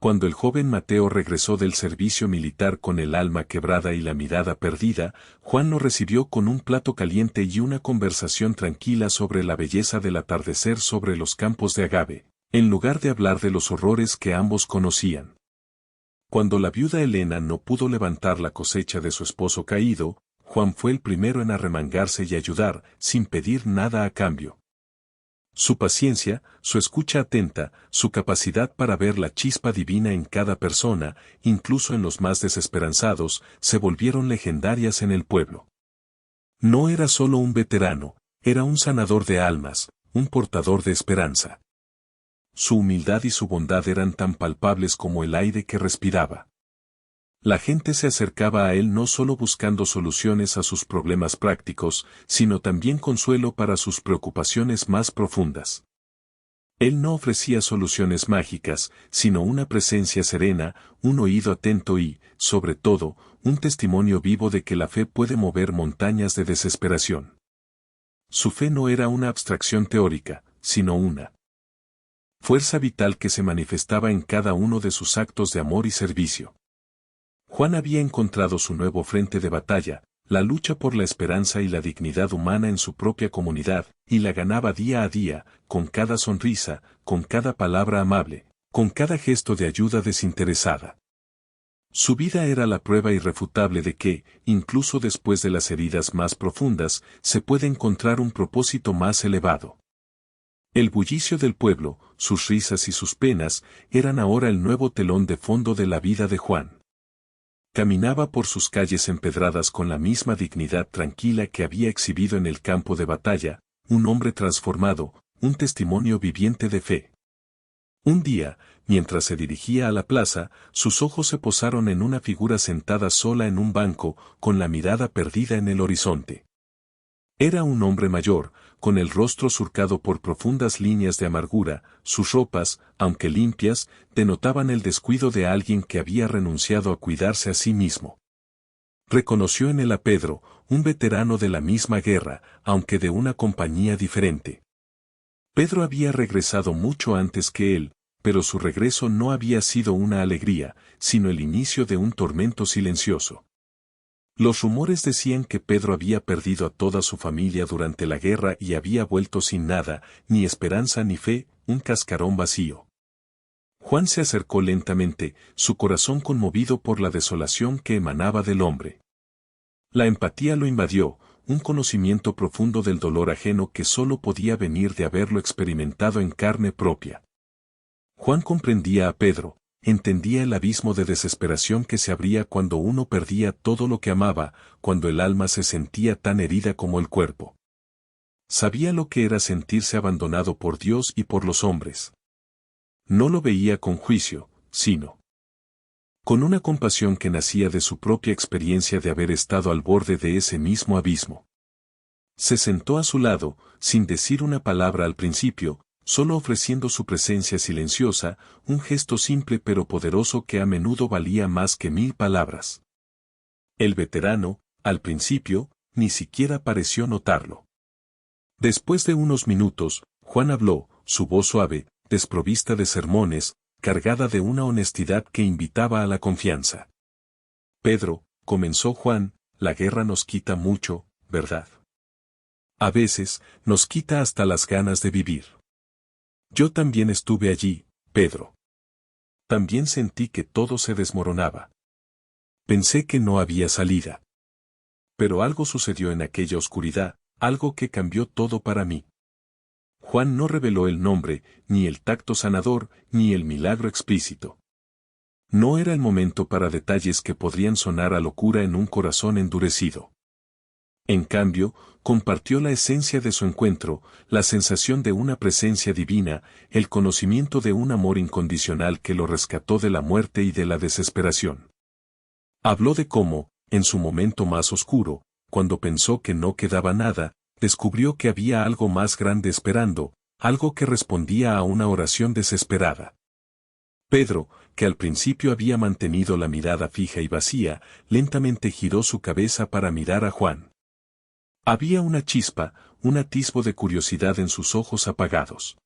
Cuando el joven Mateo regresó del servicio militar con el alma quebrada y la mirada perdida, Juan lo recibió con un plato caliente y una conversación tranquila sobre la belleza del atardecer sobre los campos de agave, en lugar de hablar de los horrores que ambos conocían. Cuando la viuda Elena no pudo levantar la cosecha de su esposo caído, Juan fue el primero en arremangarse y ayudar, sin pedir nada a cambio. Su paciencia, su escucha atenta, su capacidad para ver la chispa divina en cada persona, incluso en los más desesperanzados, se volvieron legendarias en el pueblo. No era solo un veterano, era un sanador de almas, un portador de esperanza. Su humildad y su bondad eran tan palpables como el aire que respiraba. La gente se acercaba a él no solo buscando soluciones a sus problemas prácticos, sino también consuelo para sus preocupaciones más profundas. Él no ofrecía soluciones mágicas, sino una presencia serena, un oído atento y, sobre todo, un testimonio vivo de que la fe puede mover montañas de desesperación. Su fe no era una abstracción teórica, sino una fuerza vital que se manifestaba en cada uno de sus actos de amor y servicio. Juan había encontrado su nuevo frente de batalla, la lucha por la esperanza y la dignidad humana en su propia comunidad, y la ganaba día a día, con cada sonrisa, con cada palabra amable, con cada gesto de ayuda desinteresada. Su vida era la prueba irrefutable de que, incluso después de las heridas más profundas, se puede encontrar un propósito más elevado. El bullicio del pueblo, sus risas y sus penas, eran ahora el nuevo telón de fondo de la vida de Juan. Caminaba por sus calles empedradas con la misma dignidad tranquila que había exhibido en el campo de batalla, un hombre transformado, un testimonio viviente de fe. Un día, mientras se dirigía a la plaza, sus ojos se posaron en una figura sentada sola en un banco, con la mirada perdida en el horizonte. Era un hombre mayor, con el rostro surcado por profundas líneas de amargura, sus ropas, aunque limpias, denotaban el descuido de alguien que había renunciado a cuidarse a sí mismo. Reconoció en él a Pedro, un veterano de la misma guerra, aunque de una compañía diferente. Pedro había regresado mucho antes que él, pero su regreso no había sido una alegría, sino el inicio de un tormento silencioso. Los rumores decían que Pedro había perdido a toda su familia durante la guerra y había vuelto sin nada, ni esperanza ni fe, un cascarón vacío. Juan se acercó lentamente, su corazón conmovido por la desolación que emanaba del hombre. La empatía lo invadió, un conocimiento profundo del dolor ajeno que solo podía venir de haberlo experimentado en carne propia. Juan comprendía a Pedro, entendía el abismo de desesperación que se abría cuando uno perdía todo lo que amaba, cuando el alma se sentía tan herida como el cuerpo. Sabía lo que era sentirse abandonado por Dios y por los hombres. No lo veía con juicio, sino con una compasión que nacía de su propia experiencia de haber estado al borde de ese mismo abismo. Se sentó a su lado, sin decir una palabra al principio, solo ofreciendo su presencia silenciosa, un gesto simple pero poderoso que a menudo valía más que 1000 palabras. El veterano, al principio, ni siquiera pareció notarlo. Después de unos minutos, Juan habló, su voz suave, desprovista de sermones, cargada de una honestidad que invitaba a la confianza. Pedro, comenzó Juan, la guerra nos quita mucho, ¿verdad? A veces, nos quita hasta las ganas de vivir. Yo también estuve allí, Pedro. También sentí que todo se desmoronaba. Pensé que no había salida. Pero algo sucedió en aquella oscuridad, algo que cambió todo para mí. Juan no reveló el nombre, ni el tacto sanador, ni el milagro explícito. No era el momento para detalles que podrían sonar a locura en un corazón endurecido. En cambio, compartió la esencia de su encuentro, la sensación de una presencia divina, el conocimiento de un amor incondicional que lo rescató de la muerte y de la desesperación. Habló de cómo, en su momento más oscuro, cuando pensó que no quedaba nada, descubrió que había algo más grande esperando, algo que respondía a una oración desesperada. Pedro, que al principio había mantenido la mirada fija y vacía, lentamente giró su cabeza para mirar a Juan. Había una chispa, un atisbo de curiosidad en sus ojos apagados.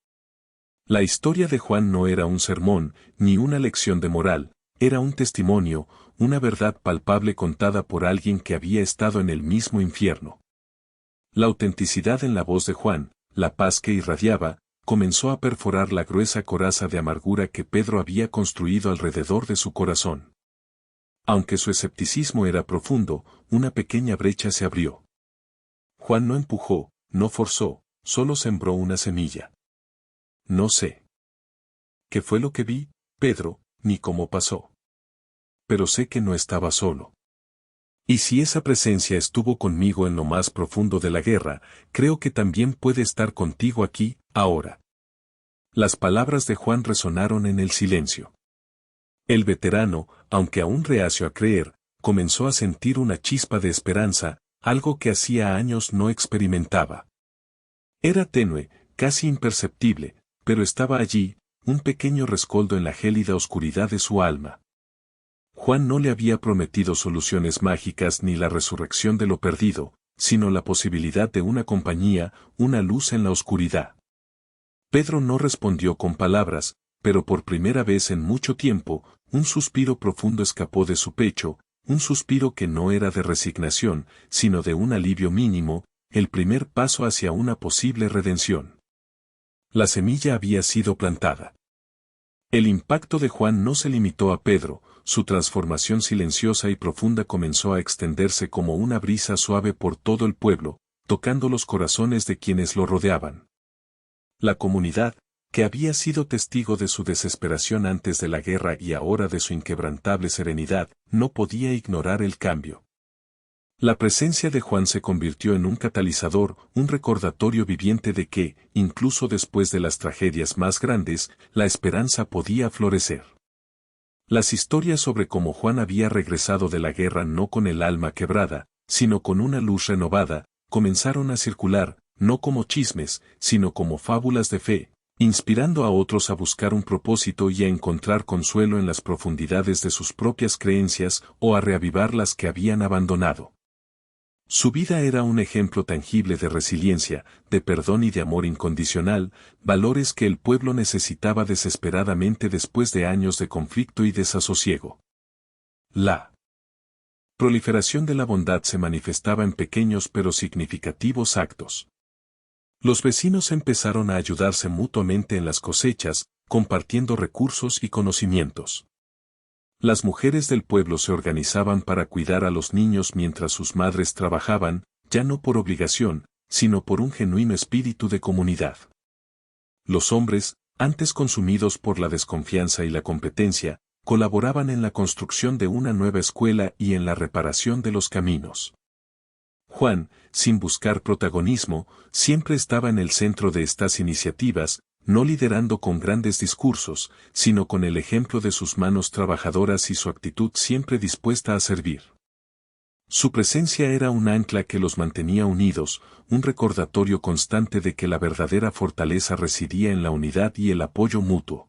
La historia de Juan no era un sermón, ni una lección de moral, era un testimonio, una verdad palpable contada por alguien que había estado en el mismo infierno. La autenticidad en la voz de Juan, la paz que irradiaba, comenzó a perforar la gruesa coraza de amargura que Pedro había construido alrededor de su corazón. Aunque su escepticismo era profundo, una pequeña brecha se abrió. Juan no empujó, no forzó, solo sembró una semilla. No sé qué fue lo que vi, Pedro, ni cómo pasó. Pero sé que no estaba solo. Y si esa presencia estuvo conmigo en lo más profundo de la guerra, creo que también puede estar contigo aquí, ahora. Las palabras de Juan resonaron en el silencio. El veterano, aunque aún reacio a creer, comenzó a sentir una chispa de esperanza, algo que hacía años no experimentaba. Era tenue, casi imperceptible, pero estaba allí, un pequeño rescoldo en la gélida oscuridad de su alma. Juan no le había prometido soluciones mágicas ni la resurrección de lo perdido, sino la posibilidad de una compañía, una luz en la oscuridad. Pedro no respondió con palabras, pero por primera vez en mucho tiempo, un suspiro profundo escapó de su pecho, un suspiro que no era de resignación, sino de un alivio mínimo, el primer paso hacia una posible redención. La semilla había sido plantada. El impacto de Juan no se limitó a Pedro, su transformación silenciosa y profunda comenzó a extenderse como una brisa suave por todo el pueblo, tocando los corazones de quienes lo rodeaban. La comunidad, que había sido testigo de su desesperación antes de la guerra y ahora de su inquebrantable serenidad, no podía ignorar el cambio. La presencia de Juan se convirtió en un catalizador, un recordatorio viviente de que, incluso después de las tragedias más grandes, la esperanza podía florecer. Las historias sobre cómo Juan había regresado de la guerra no con el alma quebrada, sino con una luz renovada, comenzaron a circular, no como chismes, sino como fábulas de fe, inspirando a otros a buscar un propósito y a encontrar consuelo en las profundidades de sus propias creencias o a reavivar las que habían abandonado. Su vida era un ejemplo tangible de resiliencia, de perdón y de amor incondicional, valores que el pueblo necesitaba desesperadamente después de años de conflicto y desasosiego. La proliferación de la bondad se manifestaba en pequeños pero significativos actos. Los vecinos empezaron a ayudarse mutuamente en las cosechas, compartiendo recursos y conocimientos. Las mujeres del pueblo se organizaban para cuidar a los niños mientras sus madres trabajaban, ya no por obligación, sino por un genuino espíritu de comunidad. Los hombres, antes consumidos por la desconfianza y la competencia, colaboraban en la construcción de una nueva escuela y en la reparación de los caminos. Juan, sin buscar protagonismo, siempre estaba en el centro de estas iniciativas, no liderando con grandes discursos, sino con el ejemplo de sus manos trabajadoras y su actitud siempre dispuesta a servir. Su presencia era un ancla que los mantenía unidos, un recordatorio constante de que la verdadera fortaleza residía en la unidad y el apoyo mutuo.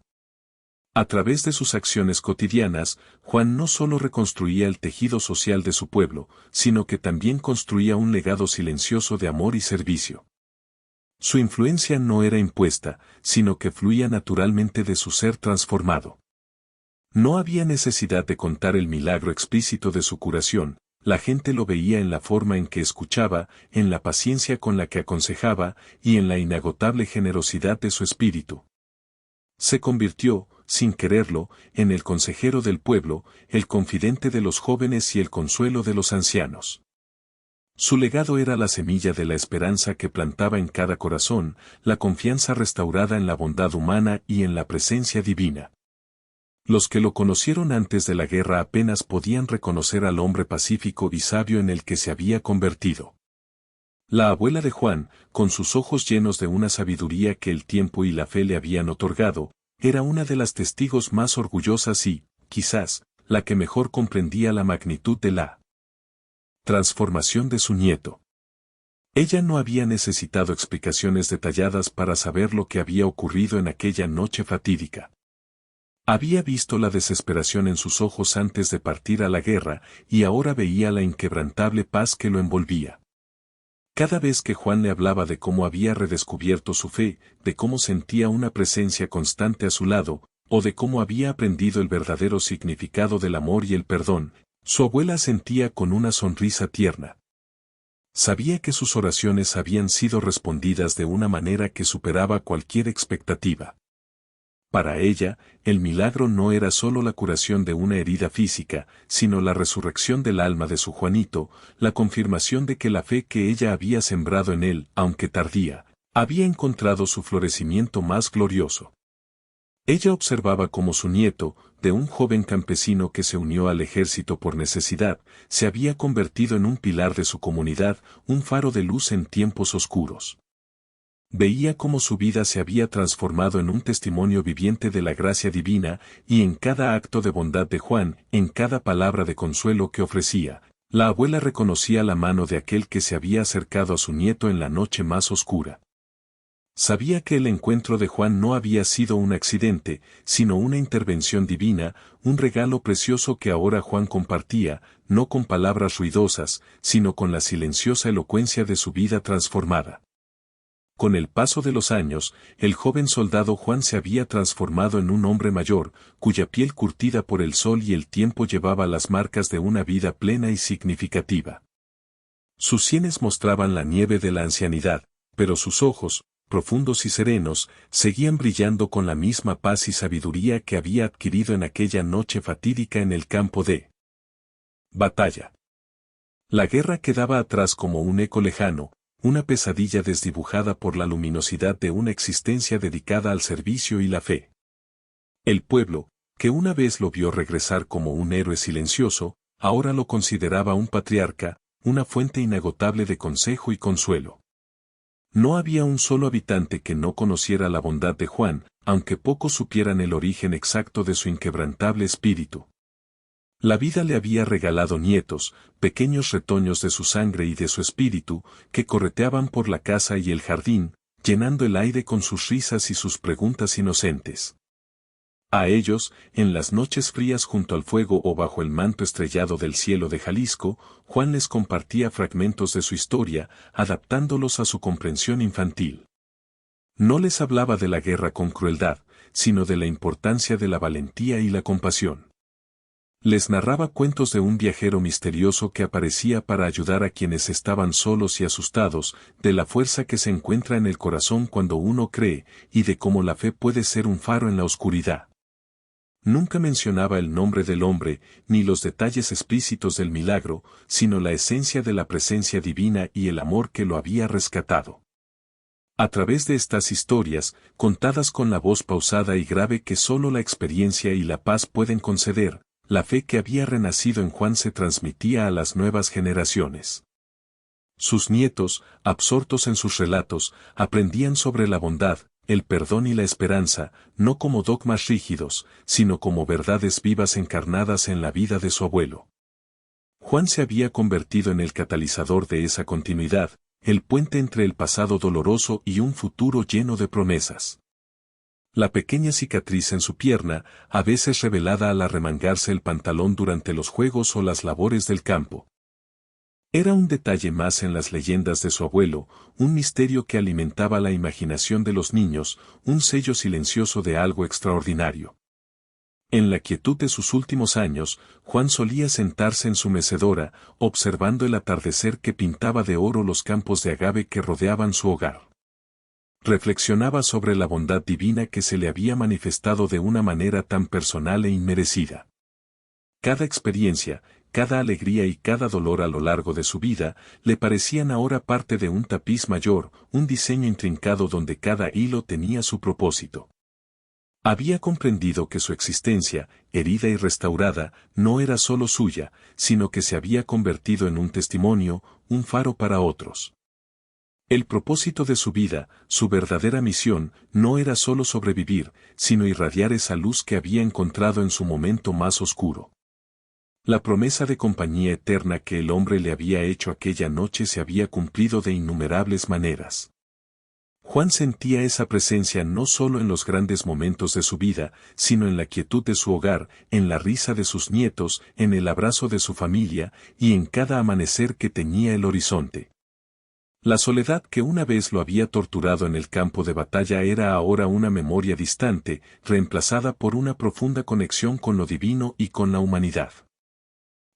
A través de sus acciones cotidianas, Juan no solo reconstruía el tejido social de su pueblo, sino que también construía un legado silencioso de amor y servicio. Su influencia no era impuesta, sino que fluía naturalmente de su ser transformado. No había necesidad de contar el milagro explícito de su curación, la gente lo veía en la forma en que escuchaba, en la paciencia con la que aconsejaba, y en la inagotable generosidad de su espíritu. Se convirtió, sin quererlo, en el consejero del pueblo, el confidente de los jóvenes y el consuelo de los ancianos. Su legado era la semilla de la esperanza que plantaba en cada corazón, la confianza restaurada en la bondad humana y en la presencia divina. Los que lo conocieron antes de la guerra apenas podían reconocer al hombre pacífico y sabio en el que se había convertido. La abuela de Juan, con sus ojos llenos de una sabiduría que el tiempo y la fe le habían otorgado, era una de las testigos más orgullosas y, quizás, la que mejor comprendía la magnitud de la transformación de su nieto. Ella no había necesitado explicaciones detalladas para saber lo que había ocurrido en aquella noche fatídica. Había visto la desesperación en sus ojos antes de partir a la guerra y ahora veía la inquebrantable paz que lo envolvía. Cada vez que Juan le hablaba de cómo había redescubierto su fe, de cómo sentía una presencia constante a su lado, o de cómo había aprendido el verdadero significado del amor y el perdón, su abuela sentía con una sonrisa tierna. Sabía que sus oraciones habían sido respondidas de una manera que superaba cualquier expectativa. Para ella, el milagro no era solo la curación de una herida física, sino la resurrección del alma de su Juanito, la confirmación de que la fe que ella había sembrado en él, aunque tardía, había encontrado su florecimiento más glorioso. Ella observaba cómo su nieto, de un joven campesino que se unió al ejército por necesidad, se había convertido en un pilar de su comunidad, un faro de luz en tiempos oscuros. Veía cómo su vida se había transformado en un testimonio viviente de la gracia divina, y en cada acto de bondad de Juan, en cada palabra de consuelo que ofrecía, la abuela reconocía la mano de aquel que se había acercado a su nieto en la noche más oscura. Sabía que el encuentro de Juan no había sido un accidente, sino una intervención divina, un regalo precioso que ahora Juan compartía, no con palabras ruidosas, sino con la silenciosa elocuencia de su vida transformada. Con el paso de los años, el joven soldado Juan se había transformado en un hombre mayor, cuya piel curtida por el sol y el tiempo llevaba las marcas de una vida plena y significativa. Sus sienes mostraban la nieve de la ancianidad, pero sus ojos, profundos y serenos, seguían brillando con la misma paz y sabiduría que había adquirido en aquella noche fatídica en el campo de batalla. La guerra quedaba atrás como un eco lejano, una pesadilla desdibujada por la luminosidad de una existencia dedicada al servicio y la fe. El pueblo, que una vez lo vio regresar como un héroe silencioso, ahora lo consideraba un patriarca, una fuente inagotable de consejo y consuelo. No había un solo habitante que no conociera la bondad de Juan, aunque pocos supieran el origen exacto de su inquebrantable espíritu. La vida le había regalado nietos, pequeños retoños de su sangre y de su espíritu, que correteaban por la casa y el jardín, llenando el aire con sus risas y sus preguntas inocentes. A ellos, en las noches frías junto al fuego o bajo el manto estrellado del cielo de Jalisco, Juan les compartía fragmentos de su historia, adaptándolos a su comprensión infantil. No les hablaba de la guerra con crueldad, sino de la importancia de la valentía y la compasión. Les narraba cuentos de un viajero misterioso que aparecía para ayudar a quienes estaban solos y asustados, de la fuerza que se encuentra en el corazón cuando uno cree, y de cómo la fe puede ser un faro en la oscuridad. Nunca mencionaba el nombre del hombre, ni los detalles explícitos del milagro, sino la esencia de la presencia divina y el amor que lo había rescatado. A través de estas historias, contadas con la voz pausada y grave que solo la experiencia y la paz pueden conceder, la fe que había renacido en Juan se transmitía a las nuevas generaciones. Sus nietos, absortos en sus relatos, aprendían sobre la bondad, el perdón y la esperanza, no como dogmas rígidos, sino como verdades vivas encarnadas en la vida de su abuelo. Juan se había convertido en el catalizador de esa continuidad, el puente entre el pasado doloroso y un futuro lleno de promesas. La pequeña cicatriz en su pierna, a veces revelada al arremangarse el pantalón durante los juegos o las labores del campo. Era un detalle más en las leyendas de su abuelo, un misterio que alimentaba la imaginación de los niños, un sello silencioso de algo extraordinario. En la quietud de sus últimos años, Juan solía sentarse en su mecedora, observando el atardecer que pintaba de oro los campos de agave que rodeaban su hogar. Reflexionaba sobre la bondad divina que se le había manifestado de una manera tan personal e inmerecida. Cada experiencia, cada alegría y cada dolor a lo largo de su vida, le parecían ahora parte de un tapiz mayor, un diseño intrincado donde cada hilo tenía su propósito. Había comprendido que su existencia, herida y restaurada, no era solo suya, sino que se había convertido en un testimonio, un faro para otros. El propósito de su vida, su verdadera misión, no era solo sobrevivir, sino irradiar esa luz que había encontrado en su momento más oscuro. La promesa de compañía eterna que el hombre le había hecho aquella noche se había cumplido de innumerables maneras. Juan sentía esa presencia no solo en los grandes momentos de su vida, sino en la quietud de su hogar, en la risa de sus nietos, en el abrazo de su familia, y en cada amanecer que teñía el horizonte. La soledad que una vez lo había torturado en el campo de batalla era ahora una memoria distante, reemplazada por una profunda conexión con lo divino y con la humanidad.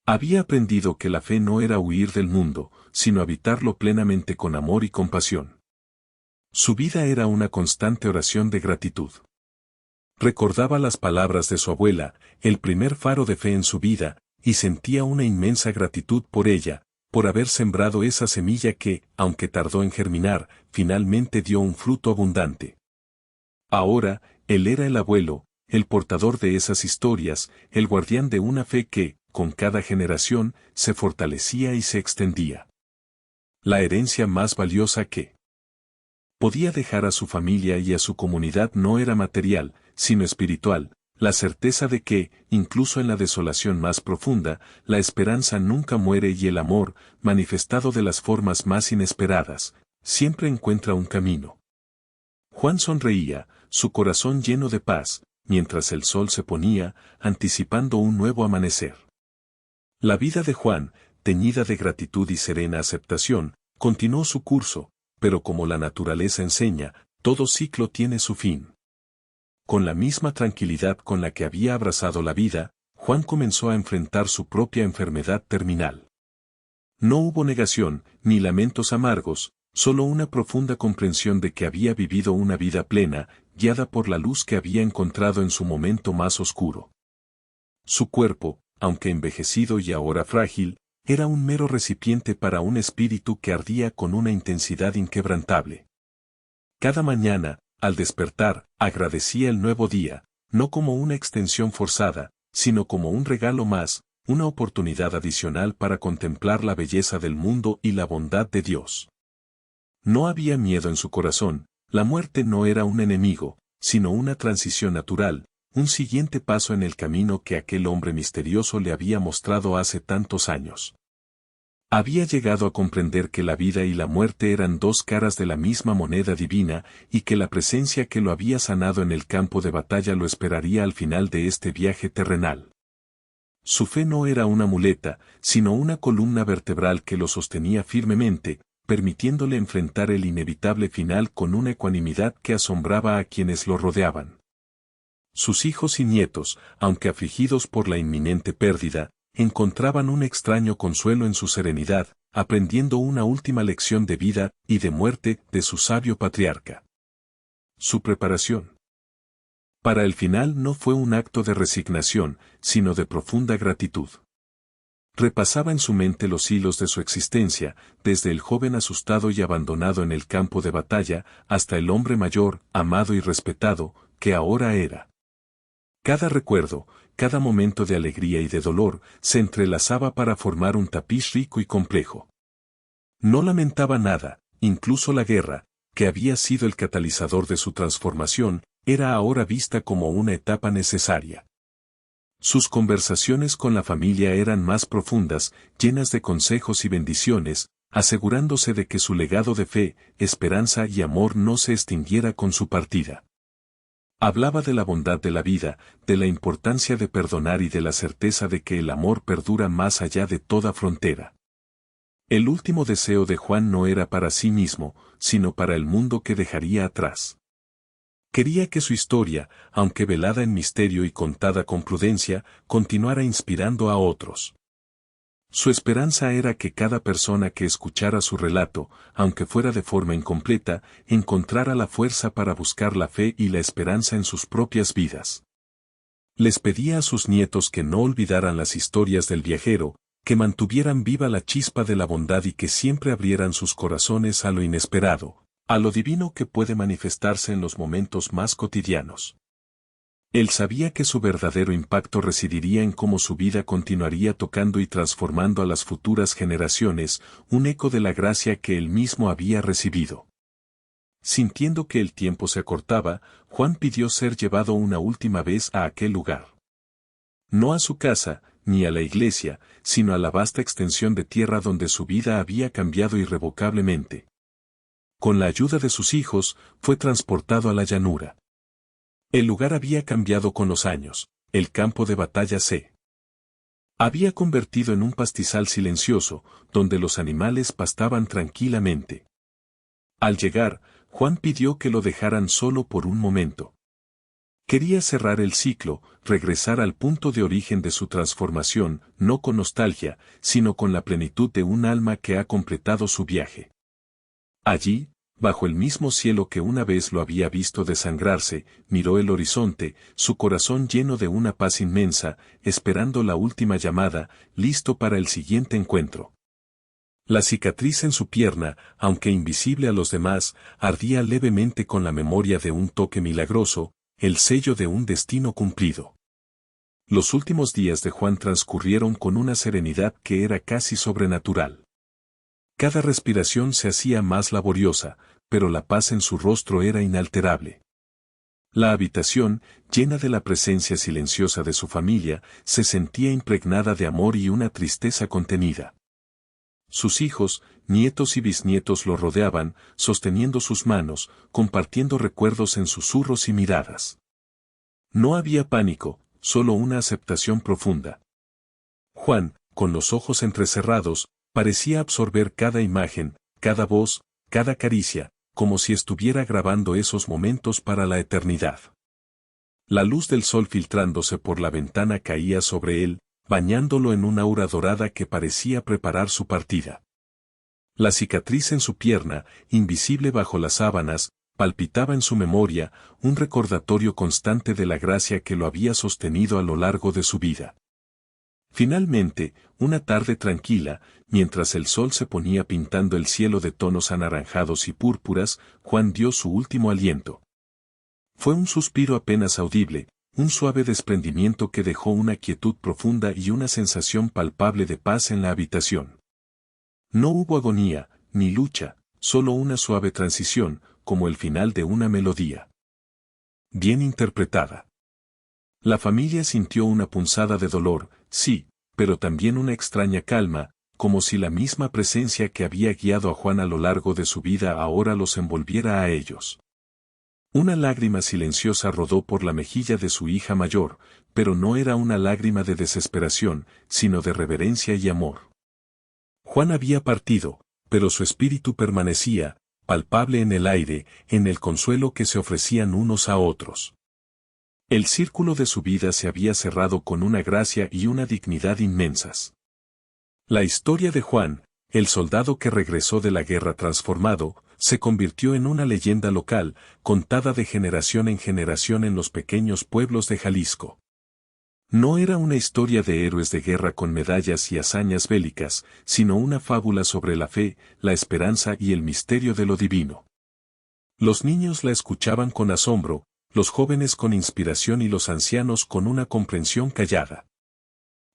Había aprendido que la fe no era huir del mundo, sino habitarlo plenamente con amor y compasión. Su vida era una constante oración de gratitud. Recordaba las palabras de su abuela, el primer faro de fe en su vida, y sentía una inmensa gratitud por ella, por haber sembrado esa semilla que, aunque tardó en germinar, finalmente dio un fruto abundante. Ahora, él era el abuelo, el portador de esas historias, el guardián de una fe que, con cada generación, se fortalecía y se extendía. La herencia más valiosa que podía dejar a su familia y a su comunidad no era material, sino espiritual, la certeza de que, incluso en la desolación más profunda, la esperanza nunca muere y el amor, manifestado de las formas más inesperadas, siempre encuentra un camino. Juan sonreía, su corazón lleno de paz, mientras el sol se ponía, anticipando un nuevo amanecer. La vida de Juan, teñida de gratitud y serena aceptación, continuó su curso, pero como la naturaleza enseña, todo ciclo tiene su fin. Con la misma tranquilidad con la que había abrazado la vida, Juan comenzó a enfrentar su propia enfermedad terminal. No hubo negación, ni lamentos amargos, solo una profunda comprensión de que había vivido una vida plena, guiada por la luz que había encontrado en su momento más oscuro. Su cuerpo, aunque envejecido y ahora frágil, era un mero recipiente para un espíritu que ardía con una intensidad inquebrantable. Cada mañana, al despertar, agradecía el nuevo día, no como una extensión forzada, sino como un regalo más, una oportunidad adicional para contemplar la belleza del mundo y la bondad de Dios. No había miedo en su corazón, la muerte no era un enemigo, sino una transición natural, un siguiente paso en el camino que aquel hombre misterioso le había mostrado hace tantos años. Había llegado a comprender que la vida y la muerte eran dos caras de la misma moneda divina y que la presencia que lo había sanado en el campo de batalla lo esperaría al final de este viaje terrenal. Su fe no era una muleta, sino una columna vertebral que lo sostenía firmemente, permitiéndole enfrentar el inevitable final con una ecuanimidad que asombraba a quienes lo rodeaban. Sus hijos y nietos, aunque afligidos por la inminente pérdida, encontraban un extraño consuelo en su serenidad, aprendiendo una última lección de vida y de muerte de su sabio patriarca. Su preparación. Para el final no fue un acto de resignación, sino de profunda gratitud. Repasaba en su mente los hilos de su existencia, desde el joven asustado y abandonado en el campo de batalla, hasta el hombre mayor, amado y respetado, que ahora era. Cada recuerdo, cada momento de alegría y de dolor, se entrelazaba para formar un tapiz rico y complejo. No lamentaba nada, incluso la guerra, que había sido el catalizador de su transformación, era ahora vista como una etapa necesaria. Sus conversaciones con la familia eran más profundas, llenas de consejos y bendiciones, asegurándose de que su legado de fe, esperanza y amor no se extinguiera con su partida. Hablaba de la bondad de la vida, de la importancia de perdonar y de la certeza de que el amor perdura más allá de toda frontera. El último deseo de Juan no era para sí mismo, sino para el mundo que dejaría atrás. Quería que su historia, aunque velada en misterio y contada con prudencia, continuara inspirando a otros. Su esperanza era que cada persona que escuchara su relato, aunque fuera de forma incompleta, encontrara la fuerza para buscar la fe y la esperanza en sus propias vidas. Les pedía a sus nietos que no olvidaran las historias del viajero, que mantuvieran viva la chispa de la bondad y que siempre abrieran sus corazones a lo inesperado, a lo divino que puede manifestarse en los momentos más cotidianos. Él sabía que su verdadero impacto residiría en cómo su vida continuaría tocando y transformando a las futuras generaciones, un eco de la gracia que él mismo había recibido. Sintiendo que el tiempo se acortaba, Juan pidió ser llevado una última vez a aquel lugar. No a su casa, ni a la iglesia, sino a la vasta extensión de tierra donde su vida había cambiado irrevocablemente. Con la ayuda de sus hijos, fue transportado a la llanura. El lugar había cambiado con los años, el campo de batalla se había convertido en un pastizal silencioso, donde los animales pastaban tranquilamente. Al llegar, Juan pidió que lo dejaran solo por un momento. Quería cerrar el ciclo, regresar al punto de origen de su transformación, no con nostalgia, sino con la plenitud de un alma que ha completado su viaje. Allí, bajo el mismo cielo que una vez lo había visto desangrarse, miró el horizonte, su corazón lleno de una paz inmensa, esperando la última llamada, listo para el siguiente encuentro. La cicatriz en su pierna, aunque invisible a los demás, ardía levemente con la memoria de un toque milagroso, el sello de un destino cumplido. Los últimos días de Juan transcurrieron con una serenidad que era casi sobrenatural. Cada respiración se hacía más laboriosa, pero la paz en su rostro era inalterable. La habitación, llena de la presencia silenciosa de su familia, se sentía impregnada de amor y una tristeza contenida. Sus hijos, nietos y bisnietos lo rodeaban, sosteniendo sus manos, compartiendo recuerdos en susurros y miradas. No había pánico, solo una aceptación profunda. Juan, con los ojos entrecerrados, parecía absorber cada imagen, cada voz, cada caricia, como si estuviera grabando esos momentos para la eternidad. La luz del sol filtrándose por la ventana caía sobre él, bañándolo en una aura dorada que parecía preparar su partida. La cicatriz en su pierna, invisible bajo las sábanas, palpitaba en su memoria, un recordatorio constante de la gracia que lo había sostenido a lo largo de su vida. Finalmente, una tarde tranquila, mientras el sol se ponía pintando el cielo de tonos anaranjados y púrpuras, Juan dio su último aliento. Fue un suspiro apenas audible, un suave desprendimiento que dejó una quietud profunda y una sensación palpable de paz en la habitación. No hubo agonía, ni lucha, solo una suave transición, como el final de una melodía. Bien interpretada. La familia sintió una punzada de dolor, sí, pero también una extraña calma, como si la misma presencia que había guiado a Juan a lo largo de su vida ahora los envolviera a ellos. Una lágrima silenciosa rodó por la mejilla de su hija mayor, pero no era una lágrima de desesperación, sino de reverencia y amor. Juan había partido, pero su espíritu permanecía, palpable en el aire, en el consuelo que se ofrecían unos a otros. El círculo de su vida se había cerrado con una gracia y una dignidad inmensas. La historia de Juan, el soldado que regresó de la guerra transformado, Se convirtió en una leyenda local, contada de generación en generación en los pequeños pueblos de Jalisco. No era una historia de héroes de guerra con medallas y hazañas bélicas, sino una fábula sobre la fe, la esperanza y el misterio de lo divino. Los niños la escuchaban con asombro, los jóvenes con inspiración y los ancianos con una comprensión callada.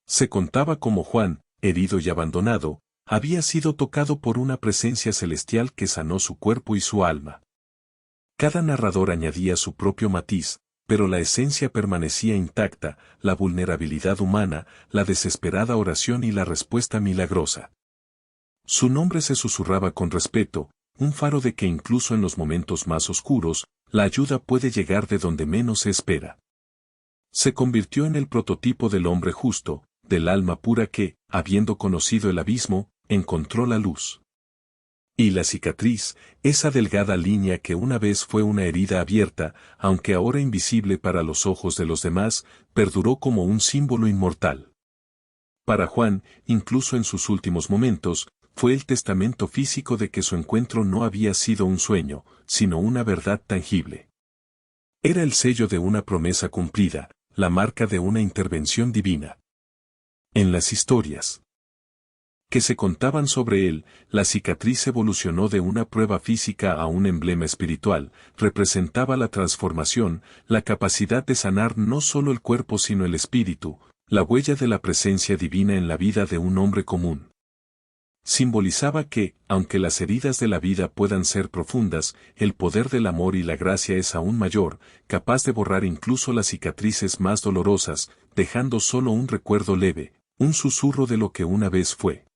Se contaba cómo Juan, herido y abandonado, había sido tocado por una presencia celestial que sanó su cuerpo y su alma. Cada narrador añadía su propio matiz, pero la esencia permanecía intacta, la vulnerabilidad humana, la desesperada oración y la respuesta milagrosa. Su nombre se susurraba con respeto, un faro de que incluso en los momentos más oscuros, la ayuda puede llegar de donde menos se espera. Se convirtió en el prototipo del hombre justo, del alma pura que, habiendo conocido el abismo, encontró la luz. Y la cicatriz, esa delgada línea que una vez fue una herida abierta, aunque ahora invisible para los ojos de los demás, perduró como un símbolo inmortal. Para Juan, incluso en sus últimos momentos, fue el testamento físico de que su encuentro no había sido un sueño, sino una verdad tangible. Era el sello de una promesa cumplida, la marca de una intervención divina. En las historias que se contaban sobre él, la cicatriz evolucionó de una prueba física a un emblema espiritual, representaba la transformación, la capacidad de sanar no solo el cuerpo sino el espíritu, la huella de la presencia divina en la vida de un hombre común. Simbolizaba que, aunque las heridas de la vida puedan ser profundas, el poder del amor y la gracia es aún mayor, capaz de borrar incluso las cicatrices más dolorosas, dejando solo un recuerdo leve, un susurro de lo que una vez fue.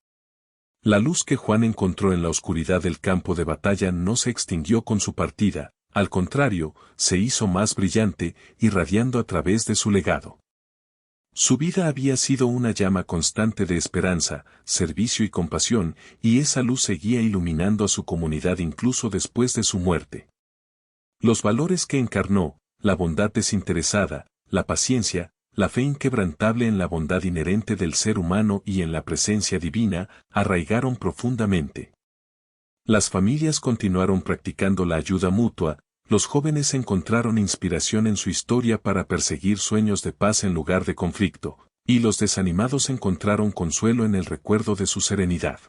La luz que Juan encontró en la oscuridad del campo de batalla no se extinguió con su partida, al contrario, se hizo más brillante, irradiando a través de su legado. Su vida había sido una llama constante de esperanza, servicio y compasión, y esa luz seguía iluminando a su comunidad incluso después de su muerte. Los valores que encarnó, la bondad desinteresada, la paciencia, la fe inquebrantable en la bondad inherente del ser humano y en la presencia divina, arraigaron profundamente. Las familias continuaron practicando la ayuda mutua, los jóvenes encontraron inspiración en su historia para perseguir sueños de paz en lugar de conflicto, y los desanimados encontraron consuelo en el recuerdo de su serenidad.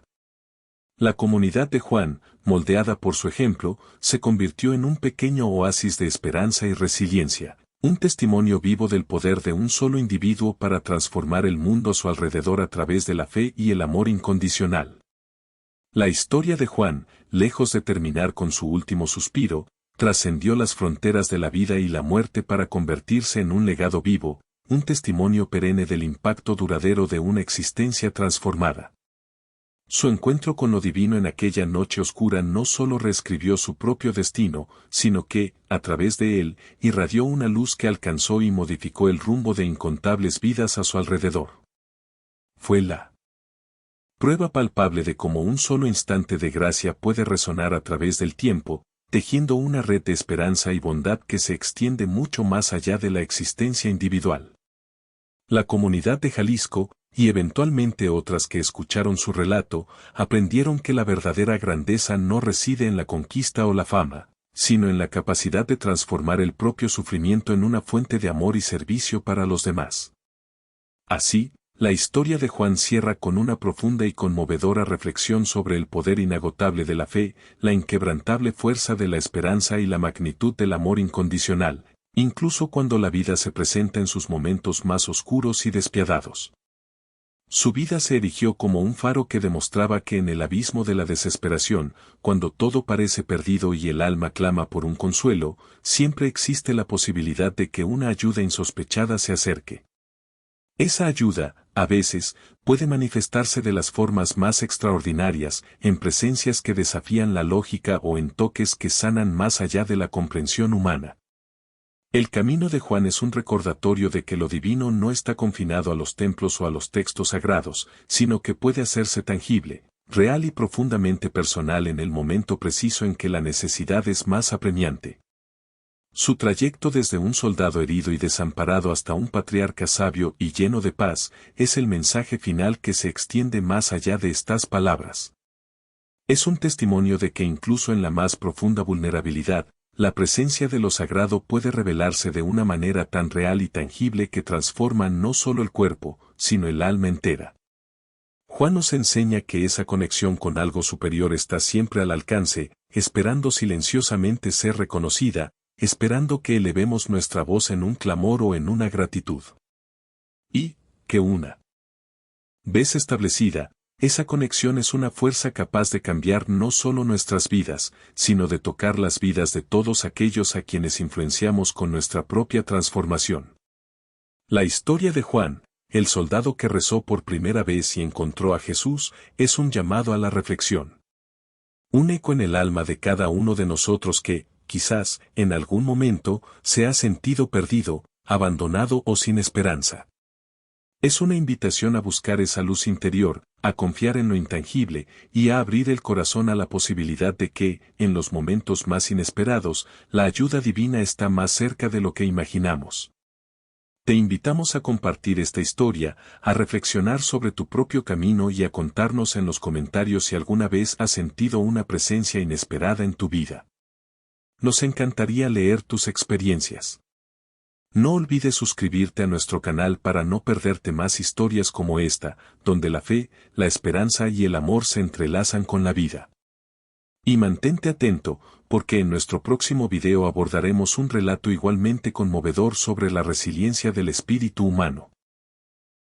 La comunidad de Juan, moldeada por su ejemplo, se convirtió en un pequeño oasis de esperanza y resiliencia. Un testimonio vivo del poder de un solo individuo para transformar el mundo a su alrededor a través de la fe y el amor incondicional. La historia de Juan, lejos de terminar con su último suspiro, trascendió las fronteras de la vida y la muerte para convertirse en un legado vivo, un testimonio perenne del impacto duradero de una existencia transformada. Su encuentro con lo divino en aquella noche oscura no solo reescribió su propio destino, sino que, a través de él, irradió una luz que alcanzó y modificó el rumbo de incontables vidas a su alrededor. Fue la prueba palpable de cómo un solo instante de gracia puede resonar a través del tiempo, tejiendo una red de esperanza y bondad que se extiende mucho más allá de la existencia individual. La comunidad de Jalisco, y eventualmente otras que escucharon su relato, aprendieron que la verdadera grandeza no reside en la conquista o la fama, sino en la capacidad de transformar el propio sufrimiento en una fuente de amor y servicio para los demás. Así, la historia de Juan cierra con una profunda y conmovedora reflexión sobre el poder inagotable de la fe, la inquebrantable fuerza de la esperanza y la magnitud del amor incondicional, incluso cuando la vida se presenta en sus momentos más oscuros y despiadados. Su vida se erigió como un faro que demostraba que en el abismo de la desesperación, cuando todo parece perdido y el alma clama por un consuelo, siempre existe la posibilidad de que una ayuda insospechada se acerque. Esa ayuda, a veces, puede manifestarse de las formas más extraordinarias, en presencias que desafían la lógica o en toques que sanan más allá de la comprensión humana. El camino de Juan es un recordatorio de que lo divino no está confinado a los templos o a los textos sagrados, sino que puede hacerse tangible, real y profundamente personal en el momento preciso en que la necesidad es más apremiante. Su trayecto desde un soldado herido y desamparado hasta un patriarca sabio y lleno de paz, es el mensaje final que se extiende más allá de estas palabras. Es un testimonio de que incluso en la más profunda vulnerabilidad, la presencia de lo sagrado puede revelarse de una manera tan real y tangible que transforma no solo el cuerpo, sino el alma entera. Juan nos enseña que esa conexión con algo superior está siempre al alcance, esperando silenciosamente ser reconocida, esperando que elevemos nuestra voz en un clamor o en una gratitud. Y, que una vez establecida, esa conexión es una fuerza capaz de cambiar no solo nuestras vidas, sino de tocar las vidas de todos aquellos a quienes influenciamos con nuestra propia transformación. La historia de Juan, el soldado que rezó por primera vez y encontró a Jesús, es un llamado a la reflexión. Un eco en el alma de cada uno de nosotros que, quizás, en algún momento, se ha sentido perdido, abandonado o sin esperanza. Es una invitación a buscar esa luz interior, a confiar en lo intangible y a abrir el corazón a la posibilidad de que, en los momentos más inesperados, la ayuda divina está más cerca de lo que imaginamos. Te invitamos a compartir esta historia, a reflexionar sobre tu propio camino y a contarnos en los comentarios si alguna vez has sentido una presencia inesperada en tu vida. Nos encantaría leer tus experiencias. No olvides suscribirte a nuestro canal para no perderte más historias como esta, donde la fe, la esperanza y el amor se entrelazan con la vida. Y mantente atento, porque en nuestro próximo video abordaremos un relato igualmente conmovedor sobre la resiliencia del espíritu humano.